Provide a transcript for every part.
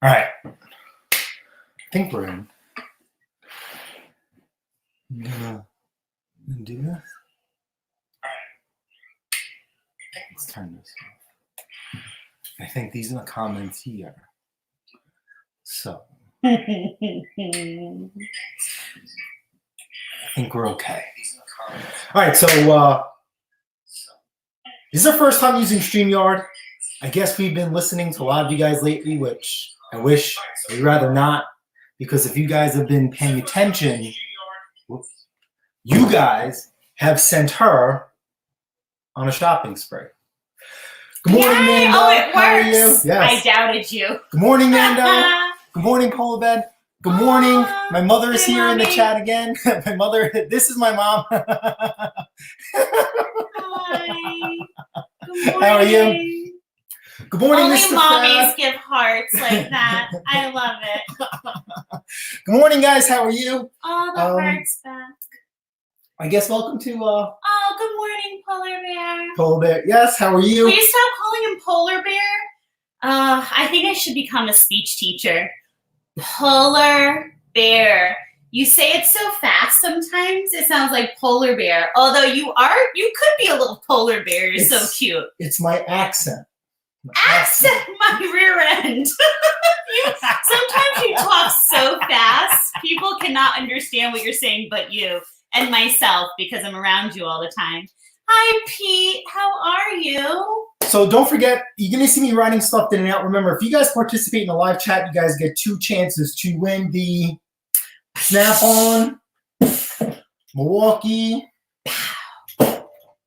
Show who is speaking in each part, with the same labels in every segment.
Speaker 1: All right. I think we're in. I'm gonna do this. Let's turn this off. I think these are the comments here. So I think we're okay. All right, so this is our first time using StreamYard. I guess we've been listening to a lot of you guys lately, which I wish I'd rather not, because if you guys have been paying attention, you guys have sent her on a shopping spree. Good morning, Mando.
Speaker 2: Oh, it works.
Speaker 1: How are you? Yes.
Speaker 2: I doubted you.
Speaker 1: Good morning, Mando. Good morning, Polar Bed. Good morning. My mother is here in the chat again. My mother, this is my mom.
Speaker 2: Hi. Good morning.
Speaker 1: How are you? Good morning,
Speaker 2: Only
Speaker 1: Mr.
Speaker 2: mommies
Speaker 1: Fab.
Speaker 2: give hearts like that. I love it.
Speaker 1: Good morning, guys. How are you?
Speaker 2: Oh, the heart's back.
Speaker 1: I guess welcome to
Speaker 2: Oh, good morning, Polar Bear.
Speaker 1: Polar Bear. Yes, how are you?
Speaker 2: Will you stop calling him Polar Bear? I think I should become a speech teacher. Polar Bear. You say it so fast sometimes, it sounds like Polar Bear. Although you could be a little Polar Bear. You're so cute.
Speaker 1: It's my accent.
Speaker 2: Accent my rear end. Sometimes you talk so fast, people cannot understand what you're saying but you and myself, because I'm around you all the time. Hi, Pete. How are you?
Speaker 1: So don't forget, you're going to see me writing stuff in and out. Remember, if you guys participate in the live chat, you guys get 2 chances to win the Snapon, Milwaukee,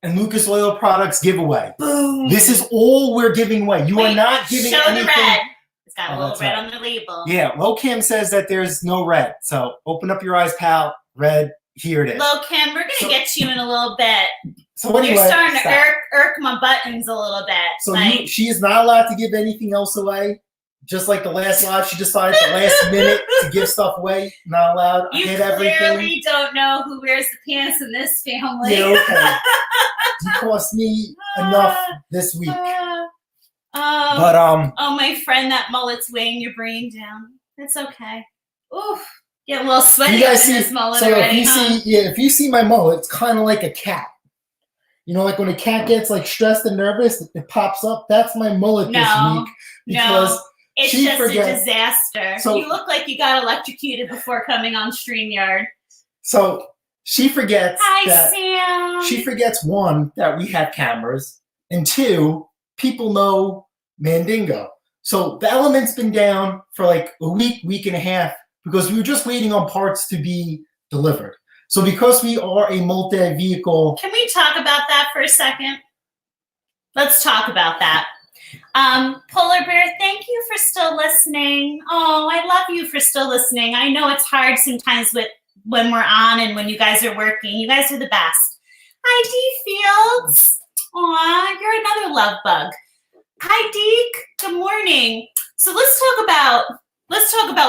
Speaker 1: and Lucas Oil Products giveaway.
Speaker 2: Boom.
Speaker 1: This is all we're giving away. You are not giving
Speaker 2: show
Speaker 1: anything.
Speaker 2: The red. It's got a little red
Speaker 1: right
Speaker 2: on the label.
Speaker 1: Yeah, Low Cam says that there's no red. So open up your eyes, pal. Red, here it is.
Speaker 2: Low Cam, we're going to get to you in a little bit.
Speaker 1: So anyway,
Speaker 2: you're starting to irk my buttons a little bit.
Speaker 1: So she is not allowed to give anything else away. Just like the last live, she decided the last minute to give stuff away. Not allowed.
Speaker 2: You
Speaker 1: hit
Speaker 2: clearly
Speaker 1: everything.
Speaker 2: don't know who wears the pants in this family.
Speaker 1: Yeah, okay. You cost me enough this week. But
Speaker 2: oh, my friend, that mullet's weighing your brain down. It's okay. Oof, get a little sweaty in this mullet already.
Speaker 1: If you see my mullet, it's kind of like a cat. You know, like when a cat gets like stressed and nervous, it pops up. That's my mullet this week because
Speaker 2: it's just a disaster. So you look like you got electrocuted before coming on StreamYard.
Speaker 1: So she forgets.
Speaker 2: Hi, Sam.
Speaker 1: She forgets, 1, that we have cameras, and 2, people know Mandingo. So the element's been down for like a week and a half because we were just waiting on parts to be delivered. So because we are a multi-vehicle...
Speaker 2: Can we talk about that for a second? Let's talk about that. Polar Bear, thank you for still listening. Oh, I love you for still listening. I know it's hard sometimes when we're on and when you guys are working. You guys are the best. Hi, D Fields. Aw, you're another love bug. Hi, Deke. Good morning. So let's talk about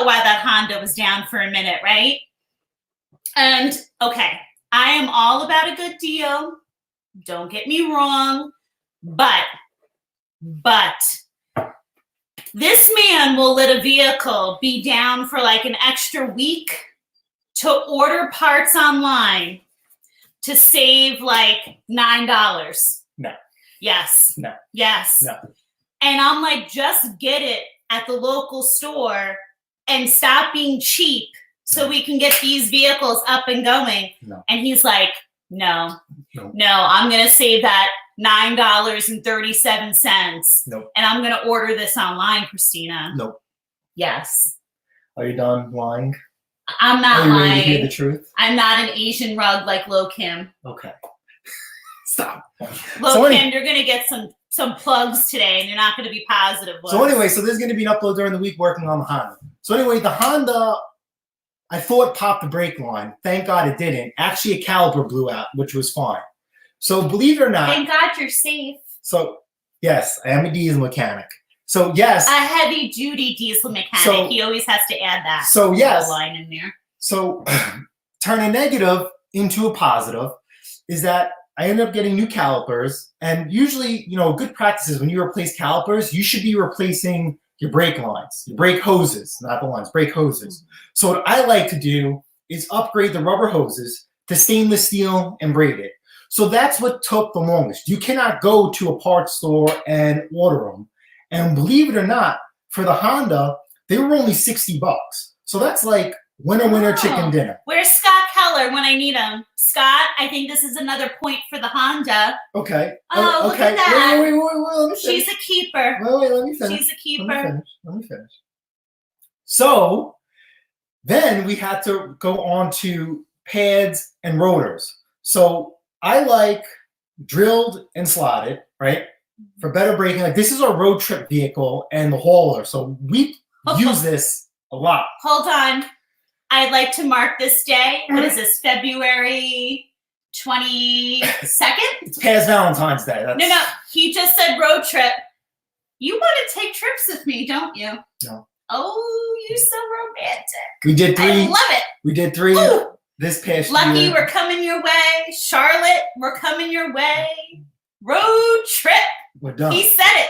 Speaker 2: why that Honda was down for a minute, right? And okay, I am all about a good deal. Don't get me wrong, but this man will let a vehicle be down for like an extra week to order parts online to save like $9.
Speaker 1: No.
Speaker 2: Yes.
Speaker 1: No.
Speaker 2: Yes.
Speaker 1: No.
Speaker 2: And I'm like, just get it at the local store and stop being cheap so we can get these vehicles up and going.
Speaker 1: No.
Speaker 2: And he's like, no, I'm going to save that $9.37.
Speaker 1: Nope.
Speaker 2: And I'm going to order this online, Christina.
Speaker 1: Nope.
Speaker 2: Yes.
Speaker 1: Are you done lying?
Speaker 2: I'm not
Speaker 1: lying.
Speaker 2: lying.
Speaker 1: Are you ready to hear the truth?
Speaker 2: I'm not an Asian rug like Lo Kim.
Speaker 1: Okay. Stop.
Speaker 2: Lo Kim, you're going to get some plugs today, and you're not going to be positive ones.
Speaker 1: So anyway, there's going to be an upload during the week working on the Honda. So anyway, the Honda, I thought popped the brake line. Thank God it didn't. Actually, a caliper blew out, which was fine. So believe it or not.
Speaker 2: Thank God you're safe.
Speaker 1: So yes, I am a diesel mechanic. So yes.
Speaker 2: A heavy duty diesel mechanic. So, he always has to add that.
Speaker 1: So yes.
Speaker 2: Line in there.
Speaker 1: So turn a negative into a positive is that I ended up getting new calipers. And usually, good practice is when you replace calipers, you should be replacing your brake lines, your brake hoses, not the lines, brake hoses. So what I like to do is upgrade the rubber hoses to stainless steel and braided. So that's what took the longest. You cannot go to a parts store and order them. And believe it or not, for the Honda, they were only $60. So that's like winner chicken dinner.
Speaker 2: Where's Scott Keller when I need him? Scott, I think this is another point for the Honda.
Speaker 1: Okay.
Speaker 2: Oh,
Speaker 1: okay.
Speaker 2: Look at that.
Speaker 1: Wait, let me finish.
Speaker 2: She's a keeper.
Speaker 1: Wait, let me finish.
Speaker 2: She's a keeper.
Speaker 1: Let me finish. So then we had to go on to pads and rotors. So I like drilled and slotted, right? For better braking. Like this is our road trip vehicle and the hauler. So we use this a lot.
Speaker 2: Hold on. I'd like to mark this day. What is this, February 22nd?
Speaker 1: It's past Valentine's Day.
Speaker 2: No. He just said road trip. You want to take trips with me, don't you?
Speaker 1: No.
Speaker 2: Oh, you're so romantic.
Speaker 1: We did 3.
Speaker 2: I love it.
Speaker 1: We did 3
Speaker 2: Ooh.
Speaker 1: This past
Speaker 2: Lucky,
Speaker 1: year.
Speaker 2: we're coming your way. Charlotte, we're coming your way. Road trip.
Speaker 1: We're done.
Speaker 2: He said it.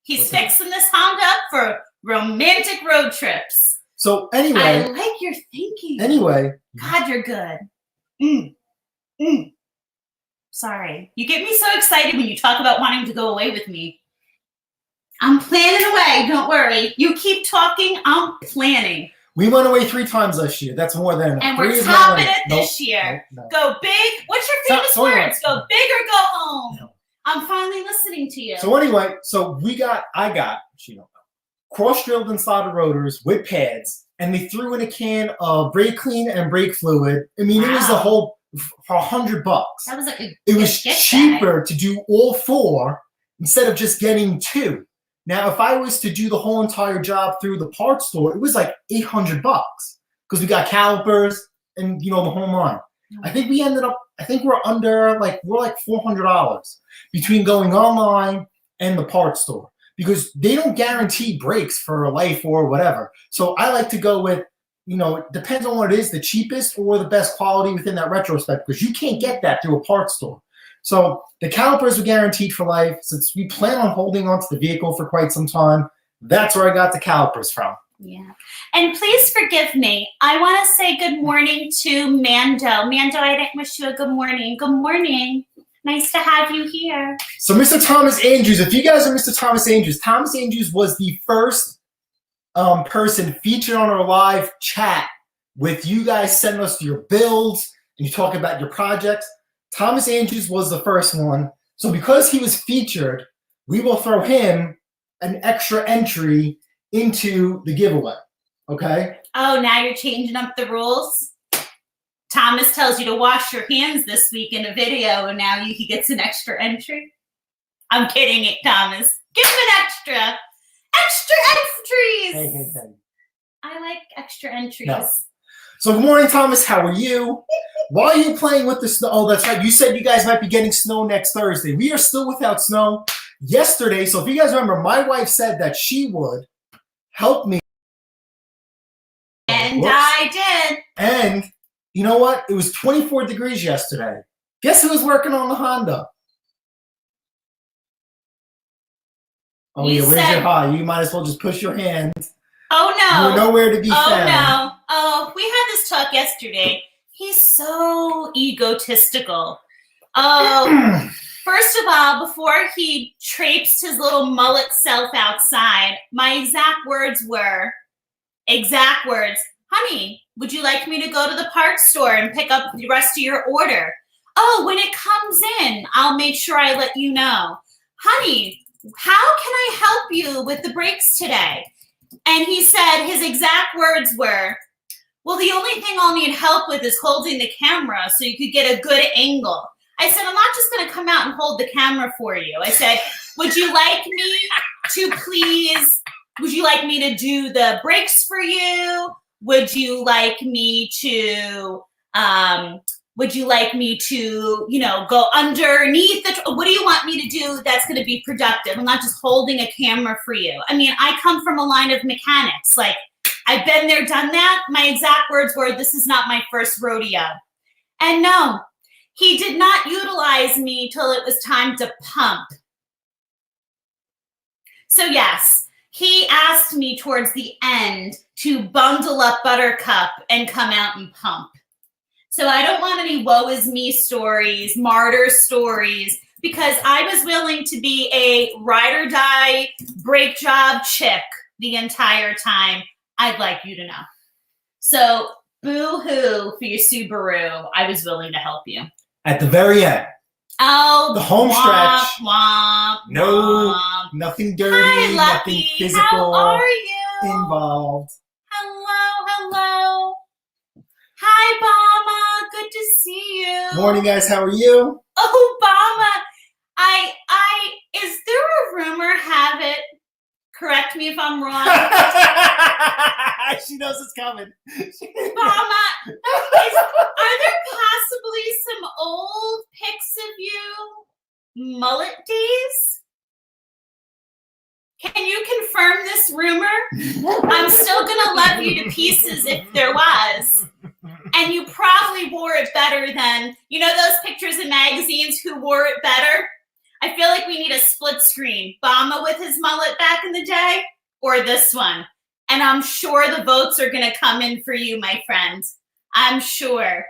Speaker 2: He's fixing this Honda up for romantic road trips.
Speaker 1: So anyway.
Speaker 2: I like your thinking.
Speaker 1: Anyway.
Speaker 2: God, you're good. Sorry. You get me so excited when you talk about wanting to go away with me. I'm planning away. Don't worry. You keep talking. I'm planning.
Speaker 1: We went away 3 times last year. That's more than enough.
Speaker 2: And
Speaker 1: 3
Speaker 2: we're
Speaker 1: is
Speaker 2: topping
Speaker 1: not
Speaker 2: it this year.
Speaker 1: No.
Speaker 2: Go big. What's your famous words? Go big or go home.
Speaker 1: No.
Speaker 2: I'm finally listening to you.
Speaker 1: So anyway, I got cross-drilled and slotted rotors with pads, and they threw in a can of brake clean and brake fluid. I mean, It was the whole for $100.
Speaker 2: That was like
Speaker 1: it was cheaper to do all 4 instead of just getting 2. Now, if I was to do the whole entire job through the parts store, it was like $800 because we got calipers and the whole line. I think we're under we're like $400 between going online and the parts store because they don't guarantee brakes for life or whatever. So I like to go with, it depends on what it is, the cheapest or the best quality within that retrospect because you can't get that through a parts store. So the calipers are guaranteed for life. Since we plan on holding onto the vehicle for quite some time, that's where I got the calipers from.
Speaker 2: Yeah. And please forgive me. I want to say good morning to Mando. Mando, I didn't wish you a good morning. Good morning. Nice to have you here.
Speaker 1: So Mr. Thomas Andrews, if you guys are Mr. Thomas Andrews was the first person featured on our live chat with you guys sending us your builds and you talk about your projects. Thomas Andrews was the first one. So because he was featured, we will throw him an extra entry into the giveaway. Okay?
Speaker 2: Oh, now you're changing up the rules? Thomas tells you to wash your hands this week in a video, and now he gets an extra entry? I'm kidding, Thomas. Give him an extra. Extra entries!
Speaker 1: Hey.
Speaker 2: I like extra entries.
Speaker 1: No. So good morning, Thomas. How are you? Why are you playing with the snow? Oh, that's right. You said you guys might be getting snow next Thursday. We are still without snow. Yesterday, so if you guys remember, my wife said that she would help me.
Speaker 2: And I did.
Speaker 1: And you know what? It was 24 degrees yesterday. Guess who was working on the Honda? Oh, yeah, where's your hi? You might as well just push your hand.
Speaker 2: Oh, no.
Speaker 1: You're nowhere to be found.
Speaker 2: Oh, no. Oh, we had this talk yesterday. He's so egotistical. Oh, first of all, before he traipsed his little mullet self outside, my exact words were, honey, would you like me to go to the parts store and pick up the rest of your order? Oh, when it comes in, I'll make sure I let you know. Honey, how can I help you with the brakes today? And he said his exact words were, well, the only thing I'll need help with is holding the camera so you could get a good angle. I said, I'm not just going to come out and hold the camera for you. I said, would you like me to do the brakes for you? Would you like me to, go underneath what do you want me to do that's going to be productive? I'm not just holding a camera for you. I mean, I come from a line of mechanics. Like, I've been there, done that. My exact words were, this is not my first rodeo. And no, he did not utilize me till it was time to pump. So yes, he asked me towards the end to bundle up Buttercup and come out and pump. So I don't want any woe is me stories, martyr stories, because I was willing to be a ride or die, brake job chick the entire time. I'd like you to know. So boo-hoo for your Subaru. I was willing to help you.
Speaker 1: At the very end.
Speaker 2: Oh,
Speaker 1: the home stretch.
Speaker 2: Womp,
Speaker 1: No,
Speaker 2: womp.
Speaker 1: nothing dirty,
Speaker 2: Hi,
Speaker 1: nothing
Speaker 2: Lucky.
Speaker 1: physical
Speaker 2: How are you?
Speaker 1: involved.
Speaker 2: Hello. Hi, Bama. Good to see you.
Speaker 1: Morning, guys. How are you?
Speaker 2: Oh, Bama. Is there a rumor, have it, correct me if I'm wrong,
Speaker 1: She knows it's coming.
Speaker 2: Bama, are there possibly some old pics of you, mullet days? Can you confirm this rumor? I'm still gonna love you to pieces if there was. And you probably wore it better than, you know those pictures in magazines who wore it better? I feel like we need a split screen. Bama with his mullet back in the day, or this one. And I'm sure the votes are gonna come in for you, my friend. I'm sure.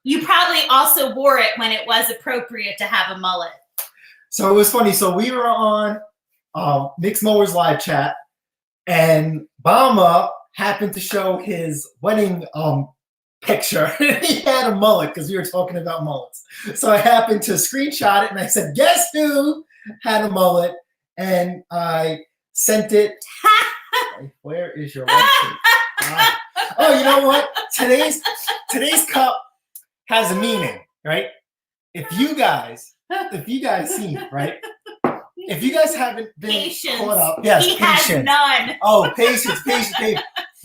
Speaker 2: You probably also wore it when it was appropriate to have a mullet.
Speaker 1: So it was funny. So we were on Mixed Mowers live chat, and Bama happened to show his wedding picture. He had a mullet because we were talking about mullets. So I happened to screenshot it, and I said, "Guess who had a mullet?" And I sent it. Where is your website? Oh, you know what? Today's cup has a meaning, right? If you guys seen, right? If you guys haven't been
Speaker 2: Patience.
Speaker 1: caught up, yes,
Speaker 2: He
Speaker 1: patience.
Speaker 2: has none.
Speaker 1: Oh, patience.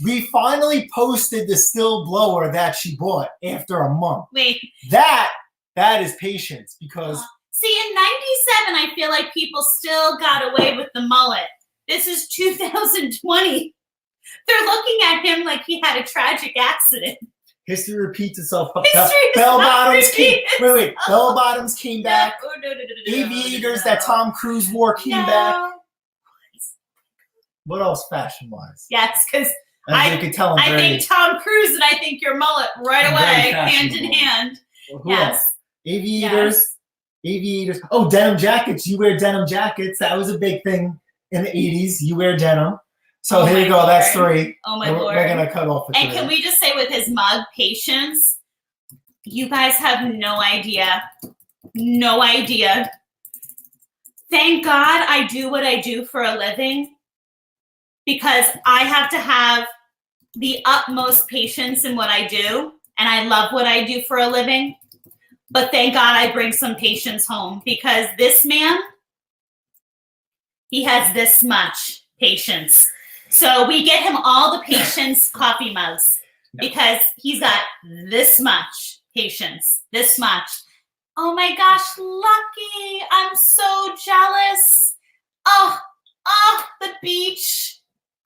Speaker 1: We finally posted the still blower that she bought after a month.
Speaker 2: Wait.
Speaker 1: That is patience, because
Speaker 2: See, in 97, I feel like people still got away with the mullet. This is 2020. They're looking at him like he had a tragic accident.
Speaker 1: history repeats itself.
Speaker 2: Bell
Speaker 1: Bottoms came back. Aviators that Tom Cruise wore came back. What else fashion-wise?
Speaker 2: Yes, because
Speaker 1: As you can tell,
Speaker 2: I think Tom Cruise and I think your mullet right away, hand in hand.
Speaker 1: Who else? Aviators. Aviators. Oh, denim jackets. You wear denim jackets. That was a big thing in the 80s. You wear denim. So here you go.
Speaker 2: Lord.
Speaker 1: That's 3.
Speaker 2: Oh my
Speaker 1: Lord. We're going to cut off the 3.
Speaker 2: And can we just say with his mug, patience, you guys have no idea. No idea. Thank God I do what I do for a living, because I have to have the utmost patience in what I do. And I love what I do for a living. But thank God I bring some patience home, because this man, he has this much patience. So we get him all the patience coffee mugs, because he's got this much patience, this much. Oh my gosh, Lucky, I'm so jealous. Oh, the beach.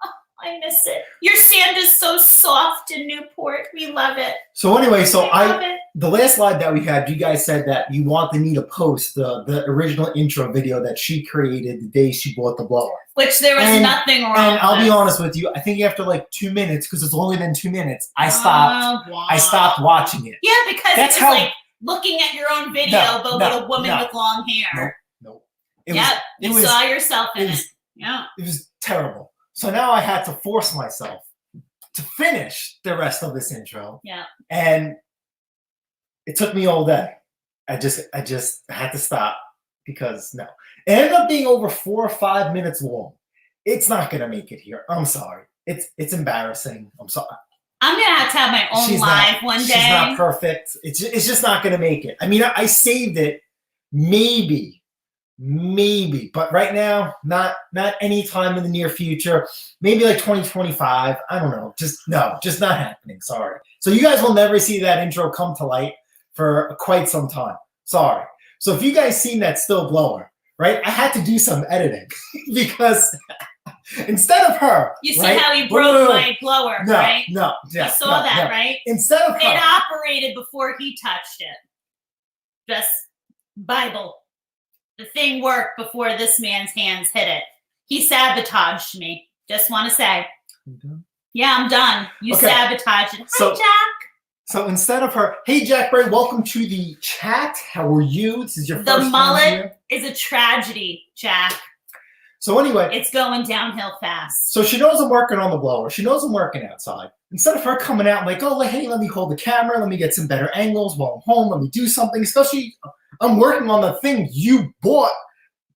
Speaker 2: Oh, I miss it. Your sand is so soft in Newport. We love it.
Speaker 1: So anyway,
Speaker 2: love it.
Speaker 1: The last live that we had, you guys said that you wanted me to post the original intro video that she created the day she bought the blower.
Speaker 2: Which there was nothing wrong with.
Speaker 1: And I'll be honest with you, I think after like 2 minutes, because it's only been 2 minutes, I stopped watching it.
Speaker 2: Yeah, because it's like looking at your own video, but with a woman with long hair.
Speaker 1: No.
Speaker 2: You saw yourself in it. Yeah.
Speaker 1: It was terrible. So now I had to force myself to finish the rest of this intro.
Speaker 2: Yeah.
Speaker 1: And it took me all day. I just had to stop, because no. It ended up being over 4 or 5 minutes long. It's not gonna make it here. I'm sorry. It's embarrassing. I'm sorry.
Speaker 2: I'm gonna have to have my own live one day.
Speaker 1: She's not perfect. It's just not gonna make it. I mean, I saved it, maybe, but right now, not any time in the near future. Maybe like 2025. I don't know. Just not happening. Sorry. So you guys will never see that intro come to light for quite some time. Sorry. So if you guys seen that still blower, right? I had to do some editing because instead of her,
Speaker 2: you see how he broke my blower, right?
Speaker 1: No,
Speaker 2: you saw that, right?
Speaker 1: Instead of her,
Speaker 2: it operated before he touched it. Just Bible. The thing worked before this man's hands hit it. He sabotaged me. Just want to say. Yeah, I'm done. You sabotaged it. Hi, Jack.
Speaker 1: So instead of her, hey, Jack Bray, welcome to the chat. How are you? This is your first time
Speaker 2: The mullet
Speaker 1: here.
Speaker 2: is a tragedy, Jack.
Speaker 1: So anyway.
Speaker 2: It's going downhill fast.
Speaker 1: So she knows I'm working on the blower. She knows I'm working outside. Instead of her coming out like, oh, hey, let me hold the camera. Let me get some better angles while I'm home. Let me do something. Especially, I'm working on the thing you bought,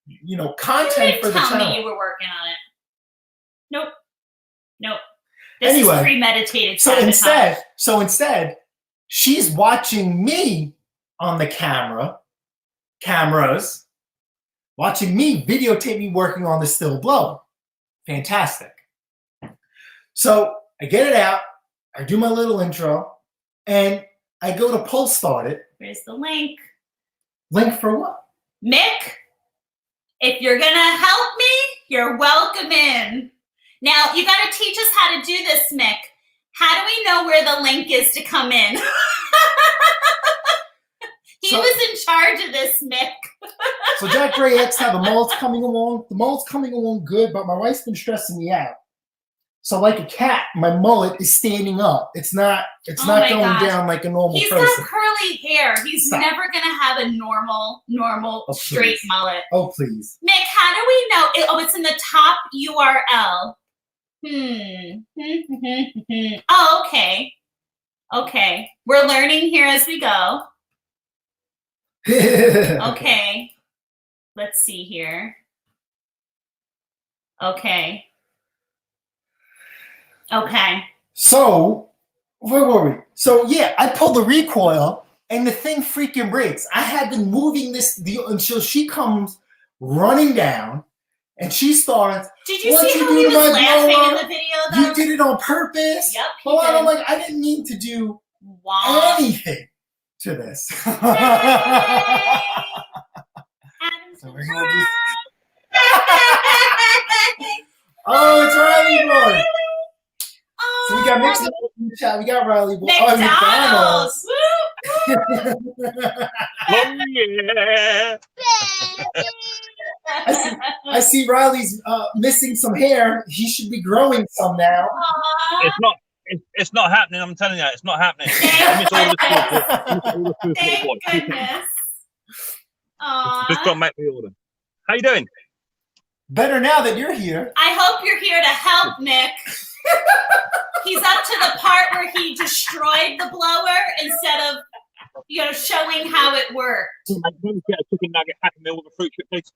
Speaker 1: you know, content for the channel.
Speaker 2: Tell me you were working on it. Nope. This is premeditated.
Speaker 1: So instead, she's watching me on the cameras, watching me videotape me working on the still blower. Fantastic. So I get it out, I do my little intro, and I go to pull start it.
Speaker 2: Where's the link?
Speaker 1: Link for what?
Speaker 2: Mick, if you're gonna help me, you're welcome in. Now, you gotta teach us how to do this, Mick. How do we know where the link is to come in? He was in charge of this, Mick.
Speaker 1: So Jack Gray asks how the mullet's coming along. The mullet's coming along good, but my wife's been stressing me out. So like a cat, my mullet is standing up. It's not going down like a normal person.
Speaker 2: He's got curly hair. He's never gonna have a normal straight mullet.
Speaker 1: Oh, please.
Speaker 2: Mick, how do we know? Oh, it's in the top URL. Oh, okay. Okay. We're learning here as we go. Okay. Let's see here. Okay. Okay.
Speaker 1: So, where were we? So, yeah, I pulled the recoil, and the thing freaking breaks. I had been moving this until she comes running down, and she starts.
Speaker 2: Did you see how he was laughing in the video, though?
Speaker 1: You did it on purpose?
Speaker 2: Yep,
Speaker 1: he did. I'm like, I didn't mean to do anything to this. So we're gonna do... Oh, it's Riley Boy. So we got mixed up in the chat. We got Riley Boy.
Speaker 2: McDonald's.
Speaker 3: Oh, yeah.
Speaker 1: I see Riley's missing some hair. He should be growing some now.
Speaker 3: It's not happening. I'm telling you, it's not happening.
Speaker 2: Thank goodness.
Speaker 3: Just don't make me order. How you doing?
Speaker 1: Better now that you're here.
Speaker 2: I hope you're here to help, Mick. He's up to the part where he destroyed the blower instead of, showing how it worked.
Speaker 3: Get a chicken nugget, Happy Meal with a fruit chip, please.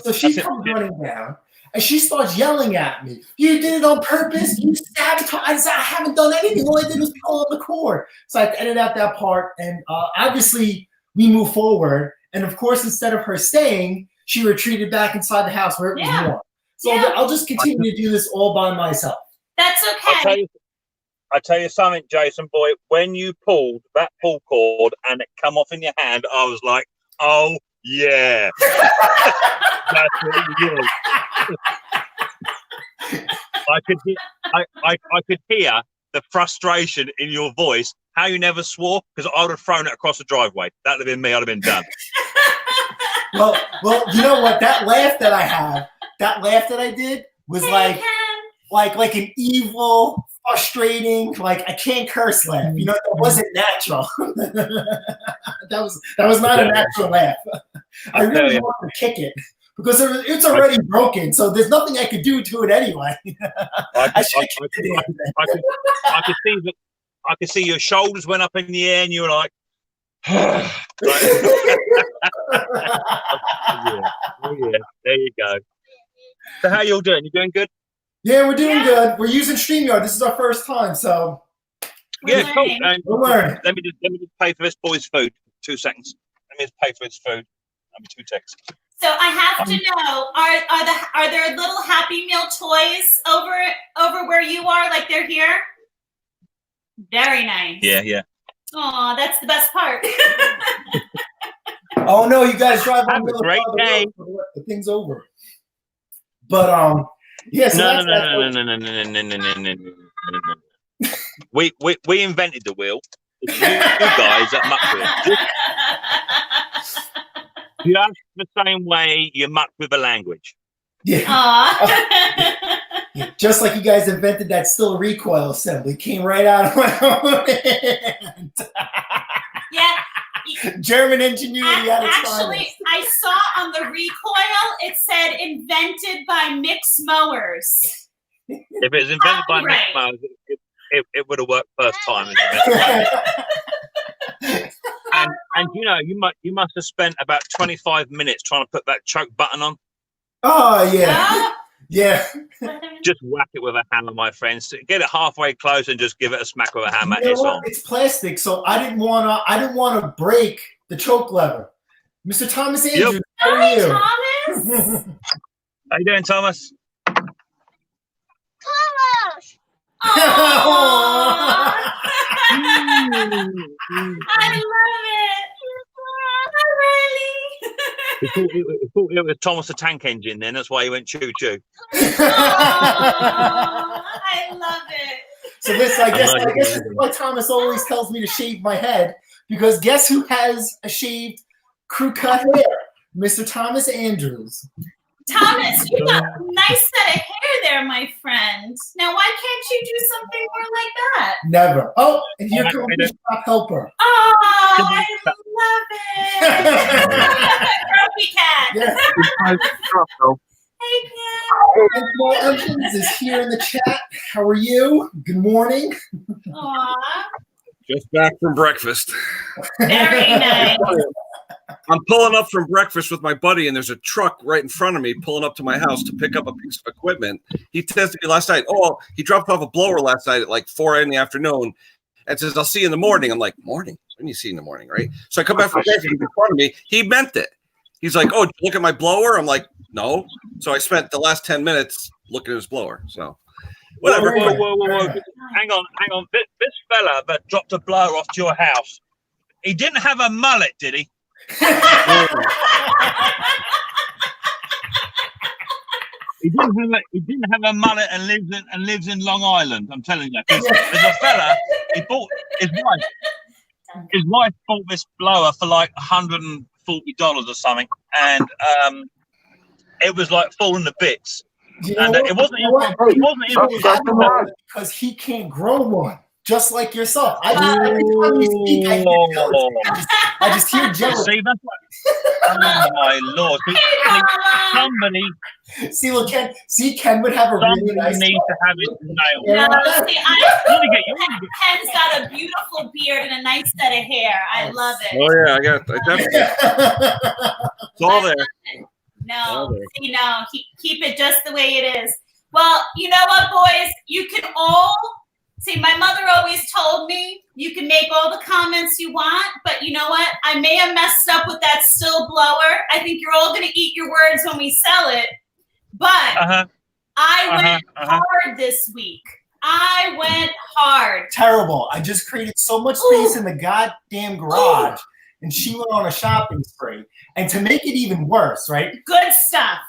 Speaker 1: So she comes running down, and she starts yelling at me. You did it on purpose. You sabotaged. I said, I haven't done anything. All I did was pull on the cord. So I edited out that part, and obviously we move forward. And of course, instead of her staying, she retreated back inside the house where it was warm. So I'll just continue to do this all by myself.
Speaker 2: That's okay.
Speaker 3: I tell you something, Jason boy. When you pulled that pull cord and it come off in your hand, I was like, "Oh yeah, that's what you do." I could hear the frustration in your voice. How you never swore? Because I would have thrown it across the driveway. That would have been me. I'd have been done.
Speaker 1: Well, you know what? That laugh that I did was like an evil, frustrating, like I can't curse laugh. That wasn't natural. that was not a natural laugh. I really wanted to kick it because it's already broken, so there's nothing I could do to it anyway. I could see your shoulders went up in the air, and you were like. Oh yeah, there you go. So how you all doing? You doing good? Yeah, we're doing good. We're using StreamYard. This is our first time, so
Speaker 3: yeah, cool.
Speaker 1: We're learning.
Speaker 3: Let me just pay for this boy's food. 2 seconds. Let me just pay for his food. Let me 2 ticks.
Speaker 2: So I have to know: are there little Happy Meal toys over where you are? Like they're here? Very nice.
Speaker 3: Yeah.
Speaker 2: Oh, that's the best part.
Speaker 1: Oh no, you guys drive on
Speaker 3: the great day.
Speaker 1: The thing's over. But yes.
Speaker 3: No. We invented the wheel. It's you guys that muck with it. Just the same way you muck with the language.
Speaker 1: Yeah.
Speaker 2: Aw.
Speaker 1: Just like you guys invented that still recoil assembly, came right out of my own hand.
Speaker 2: Yeah.
Speaker 1: German ingenuity at its
Speaker 2: Actually,
Speaker 1: finest.
Speaker 2: I saw on the recoil, it said invented by Mix Mowers.
Speaker 3: If it was invented by Mick
Speaker 2: Right.
Speaker 3: Mowers, it would have worked first time. And you know, you must have spent about 25 minutes trying to put that choke button on.
Speaker 1: Oh yeah,
Speaker 2: Ah.
Speaker 1: yeah.
Speaker 3: Just whack it with a hammer, my friends. Get it halfway close and just give it a smack with a hammer.
Speaker 1: You know
Speaker 3: It's
Speaker 1: what?
Speaker 3: on.
Speaker 1: It's plastic, so I didn't wanna break the choke lever. Mr. Thomas Andrews, how are
Speaker 2: Hi,
Speaker 1: you?
Speaker 2: Thomas.
Speaker 3: How you doing, Thomas?
Speaker 2: Aw. I love it.
Speaker 3: He thought it was Thomas the Tank Engine then. That's why he went choo-choo.
Speaker 2: I love it.
Speaker 1: So this, I guess this is why Thomas always tells me to shave my head, because guess who has a shaved crew cut hair? Mr. Thomas Andrews.
Speaker 2: Thomas, you got a nice set of hair there, my friend. Now, why can't you do something more like that?
Speaker 1: Never. Oh, and here comes the shop helper.
Speaker 2: Oh, I love it. Grumpy cat.
Speaker 1: Yeah.
Speaker 2: Hey, cat.
Speaker 1: Kenssmallengines is here in the chat. How are you? Good morning.
Speaker 2: Aw,
Speaker 4: Just back from breakfast.
Speaker 2: very nice.
Speaker 4: I'm pulling up from breakfast with my buddy, and there's a truck right in front of me pulling up to my house to pick up a piece of equipment. He tested me last night. Oh, he dropped off a blower last night at like 4 in the afternoon and says, I'll see you in the morning. I'm like, morning? When you see you in the morning, right? So I come back from breakfast, he's in front of me. He meant it. He's like, oh, did you look at my blower? I'm like, no. So I spent the last 10 minutes looking at his blower. So whatever.
Speaker 3: Whoa. Hang on. This fella that dropped a blower off to your house, he didn't have a mullet, did he? He didn't have a mullet and lives in Long Island. I'm telling you, there's a fella. His wife bought this blower for like $140 or something, and it was like falling to bits.
Speaker 1: You know
Speaker 3: And
Speaker 1: what?
Speaker 3: it wasn't
Speaker 1: You know what?
Speaker 3: even.
Speaker 1: Because he can't grow one, just like yourself. Every time you speak, I hear jealousy. I just hear jealousy.
Speaker 3: See, that's what. Oh my lord! Somebody
Speaker 1: Ken would have a really nice.
Speaker 3: needs to have his nails.
Speaker 1: Yeah.
Speaker 2: No, see, Ken's got a beautiful beard and a nice set of hair. I love it.
Speaker 4: Oh, yeah, I definitely. It's all there.
Speaker 2: No, see, no, keep it just the way it is. Well, you know what, boys? You can all see. My mother always told me you can make all the comments you want, but you know what? I may have messed up with that still blower. I think you're all going to eat your words when we sell it. But I went hard this week. I went hard.
Speaker 1: Terrible. I just created so much space in the goddamn garage, and she went on a shopping spree. And to make it even worse, right?
Speaker 2: Good stuff.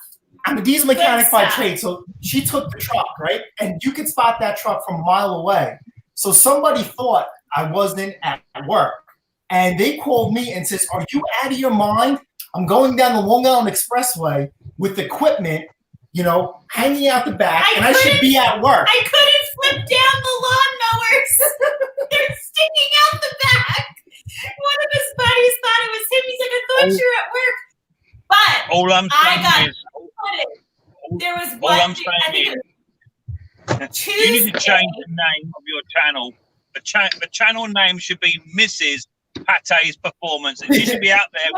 Speaker 1: I'm a diesel mechanic by trade, so she took the truck, right? And you could spot that truck from a mile away. So somebody thought I wasn't at work. And they called me and says, are you out of your mind? I'm going down the Long Island Expressway with equipment, hanging out the back, and I should be at work.
Speaker 2: I couldn't flip down the lawnmowers. They're sticking out the back. One of his buddies thought it was him. He's like, I thought you were at work. But
Speaker 3: all I'm saying is,
Speaker 2: there was
Speaker 3: all I'm saying is,
Speaker 2: Tuesday.
Speaker 3: you need to change the name of your channel. The channel name should be Mrs. Pattay's Performance, and she should be out there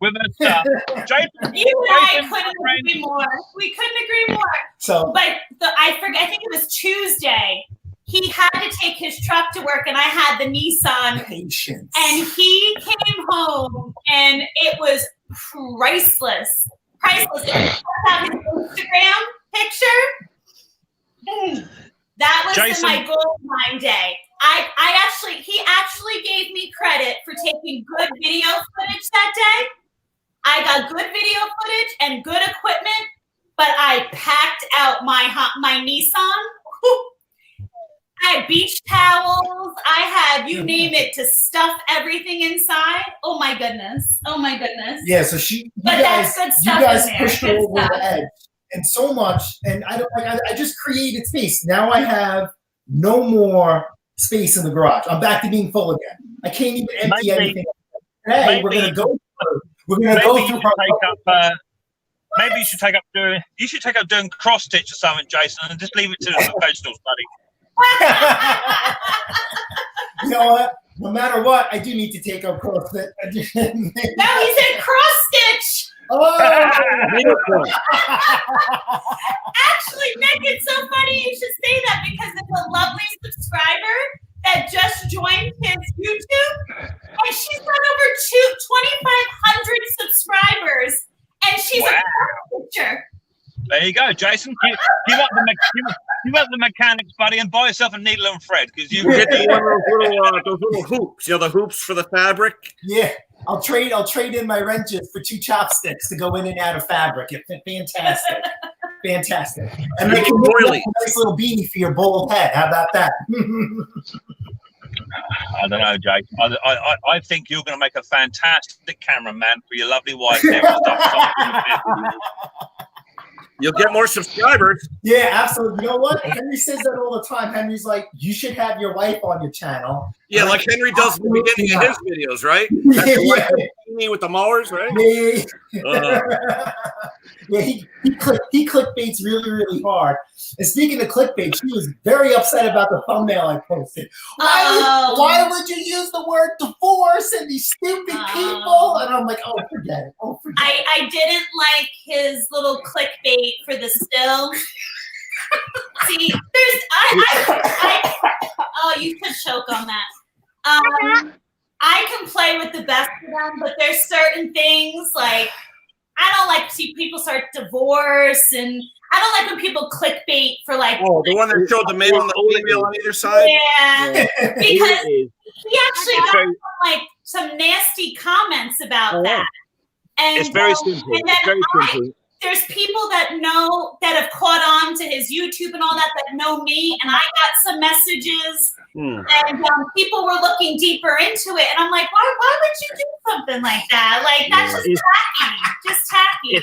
Speaker 3: with her stuff. Jason,
Speaker 2: you and I couldn't agree more. We couldn't agree more.
Speaker 1: So,
Speaker 2: but I forget. I think it was Tuesday. He had to take his truck to work, and I had the Nissan.
Speaker 1: Patience.
Speaker 2: And he came home, and it was priceless. Priceless. Have his Instagram picture. That was
Speaker 3: Jason,
Speaker 2: my gold mine day. He actually gave me credit for taking good video footage that day. I got good video footage and good equipment, but I packed out my Nissan. I had beach towels. I had, you name it, to stuff everything inside. Oh my goodness.
Speaker 1: Yeah, so you guys pushed her over the edge. and so much, and I don't like. I just created space. Now I have no more space in the garage. I'm back to being full again. I can't even empty anything. Hey, we're gonna go. We're gonna go through.
Speaker 3: Maybe you should take up doing. You should take up doing cross stitch or something, Jason, and just leave it to the professional study.
Speaker 1: You know what? No matter what, I do need to take up cross stitch.
Speaker 2: No, he said cross stitch.
Speaker 1: Oh.
Speaker 2: Actually, Nick, it's so funny you should say that because it's a lovely subscriber that just joined his YouTube, and she's got over 2,500 subscribers, and she's a teacher.
Speaker 3: There you go, Jason. Give up the mechanics, buddy, and buy yourself a needle and thread because you
Speaker 4: get those little hoops. You know, the hoops for the fabric.
Speaker 1: Yeah, I'll trade in my wrenches for 2 chopsticks to go in and out of fabric. It's fantastic, fantastic. And make a nice little beanie for your bald head. How about that?
Speaker 3: I don't know, Jake. I think you're going to make a fantastic cameraman for your lovely wife.
Speaker 4: You'll get more subscribers.
Speaker 1: Yeah, absolutely. You know what? Henry says that all the time. Henry's like, you should have your wife on your channel.
Speaker 4: Yeah, like Henry does in the beginning of his videos, right? That's the wife with the mowers, right?
Speaker 1: Yeah, he clickbaits really, really hard. And speaking of clickbait, she was very upset about the thumbnail I posted. Why would you use the word divorce and these stupid people? And I'm like, oh, forget it.
Speaker 2: I didn't like his little clickbait for the still. See, you could choke on that. I can play with the best of them, but there's certain things like I don't like to see people start divorce, and I don't like when people clickbait for like.
Speaker 4: Oh, the one that showed the male and the female on either side.
Speaker 2: Yeah, because he actually got some nasty comments about that. And
Speaker 3: it's very simple.
Speaker 2: And then there's people that have caught on to his YouTube and all that know me, and I got some messages, and people were looking deeper into it, and I'm like, why would you do something like that? Like that's just tacky.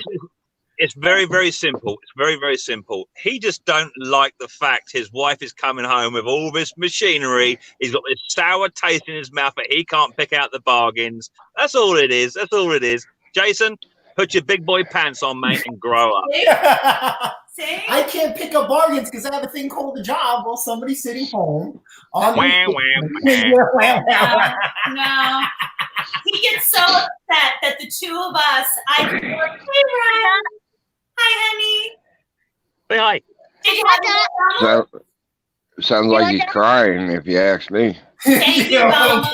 Speaker 3: It's very, very simple. It's very, very simple. He just don't like the fact his wife is coming home with all this machinery. He's got this sour taste in his mouth, but he can't pick out the bargains. That's all it is. That's all it is. Jason, put your big boy pants on, mate, and grow up.
Speaker 1: See? I can't pick up bargains because I have a thing called a job while somebody's sitting home.
Speaker 2: No. He gets so upset that the two of us, I can be like, hey, Ryan. Hi, honey.
Speaker 3: Say hi.
Speaker 2: Did you have
Speaker 5: Sounds like he's crying, if you ask me.
Speaker 2: Thank you, Mama.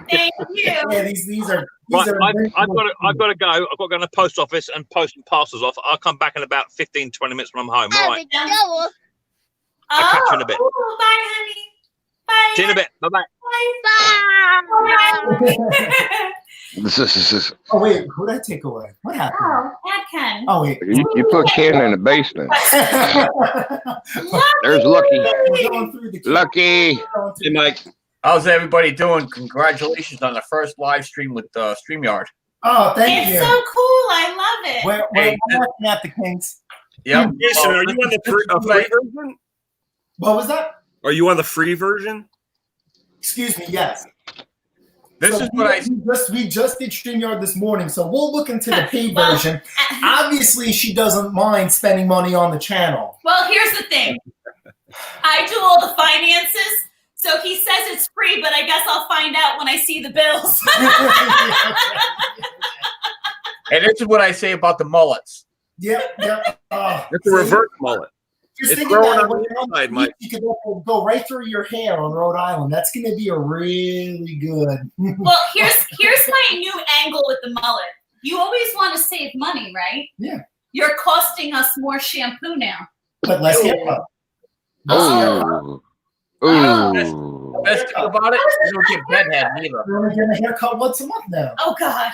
Speaker 2: Thank you.
Speaker 1: Yeah, these are.
Speaker 3: I've got to go. I've got to go in the post office and post some parcels off. I'll come back in about 15, 20 minutes when I'm home. All right. I'll catch you in a bit.
Speaker 2: Bye, honey. Bye.
Speaker 3: See you in a bit. Bye-bye.
Speaker 2: Bye.
Speaker 1: Oh, wait. Who did I take away? What happened?
Speaker 2: Oh, Dad Ken.
Speaker 1: Oh, wait.
Speaker 5: You put Ken in the basement. There's Lucky. Lucky.
Speaker 4: Hey, Mike.
Speaker 6: How's everybody doing? Congratulations on the first live stream with StreamYard.
Speaker 1: Oh, thank you.
Speaker 2: It's so cool. I love it.
Speaker 1: We're working at the Kings.
Speaker 6: Yep.
Speaker 4: Jason, are you on the free version?
Speaker 1: What was that?
Speaker 4: Are you on the free version?
Speaker 1: Excuse me, yes.
Speaker 6: This is what
Speaker 1: we just did StreamYard this morning, so we'll look into the paid version. Obviously, she doesn't mind spending money on the channel.
Speaker 2: Well, here's the thing. I do all the finances, so he says it's free, but I guess I'll find out when I see the bills.
Speaker 6: And this is what I say about the mullets.
Speaker 1: Yep.
Speaker 4: It's a reverse mullet.
Speaker 1: Just
Speaker 4: it's
Speaker 1: think
Speaker 4: growing
Speaker 1: about
Speaker 4: on the inside, Mike.
Speaker 1: You could go right through your hair on Rhode Island. That's going to be a really good.
Speaker 2: Well, here's my new angle with the mullet. You always want to save money, right?
Speaker 1: Yeah.
Speaker 2: You're costing us more shampoo now.
Speaker 1: But less haircut.
Speaker 5: Oh.
Speaker 6: The best thing about it, you don't get bedhead either.
Speaker 1: We're only getting a haircut once a month now.
Speaker 2: Oh, God.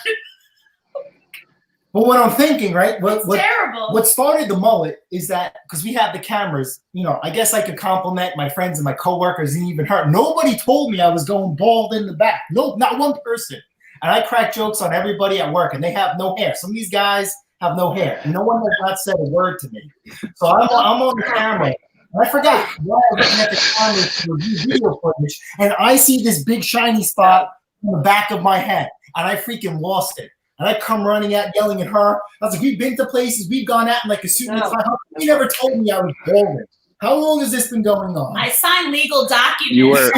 Speaker 1: But what I'm thinking, right?
Speaker 2: It's terrible.
Speaker 1: What started the mullet is that because we have the cameras, I guess I could compliment my friends and my coworkers and even her. Nobody told me I was going bald in the back. No, not one person. And I crack jokes on everybody at work, and they have no hair. Some of these guys have no hair. No one has not said a word to me. So I'm on the camera. And I forgot why I was looking at the camera to review video footage, and I see this big shiny spot on the back of my head, and I freaking lost it. And I come running out, yelling at her. I was like, we've been to places, we've gone out in like a suit and tie. You never told me I was balding. How long has this been going on?
Speaker 2: I signed legal documents.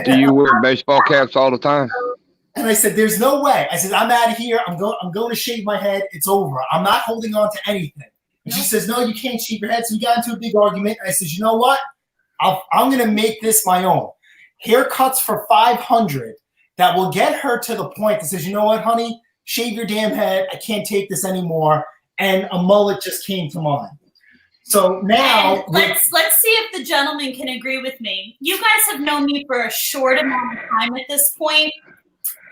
Speaker 5: Do you wear baseball caps all the time?
Speaker 1: And I said, there's no way. I said, I'm out of here. I'm going to shave my head. It's over. I'm not holding on to anything. And she says, no, you can't shave your head. So we got into a big argument. And I said, you know what? I'm going to make this my own. Haircuts for $500 that will get her to the point that says, you know what, honey? Shave your damn head. I can't take this anymore. And a mullet just came to mind. So now
Speaker 2: let's see if the gentleman can agree with me. You guys have known me for a short amount of time at this point,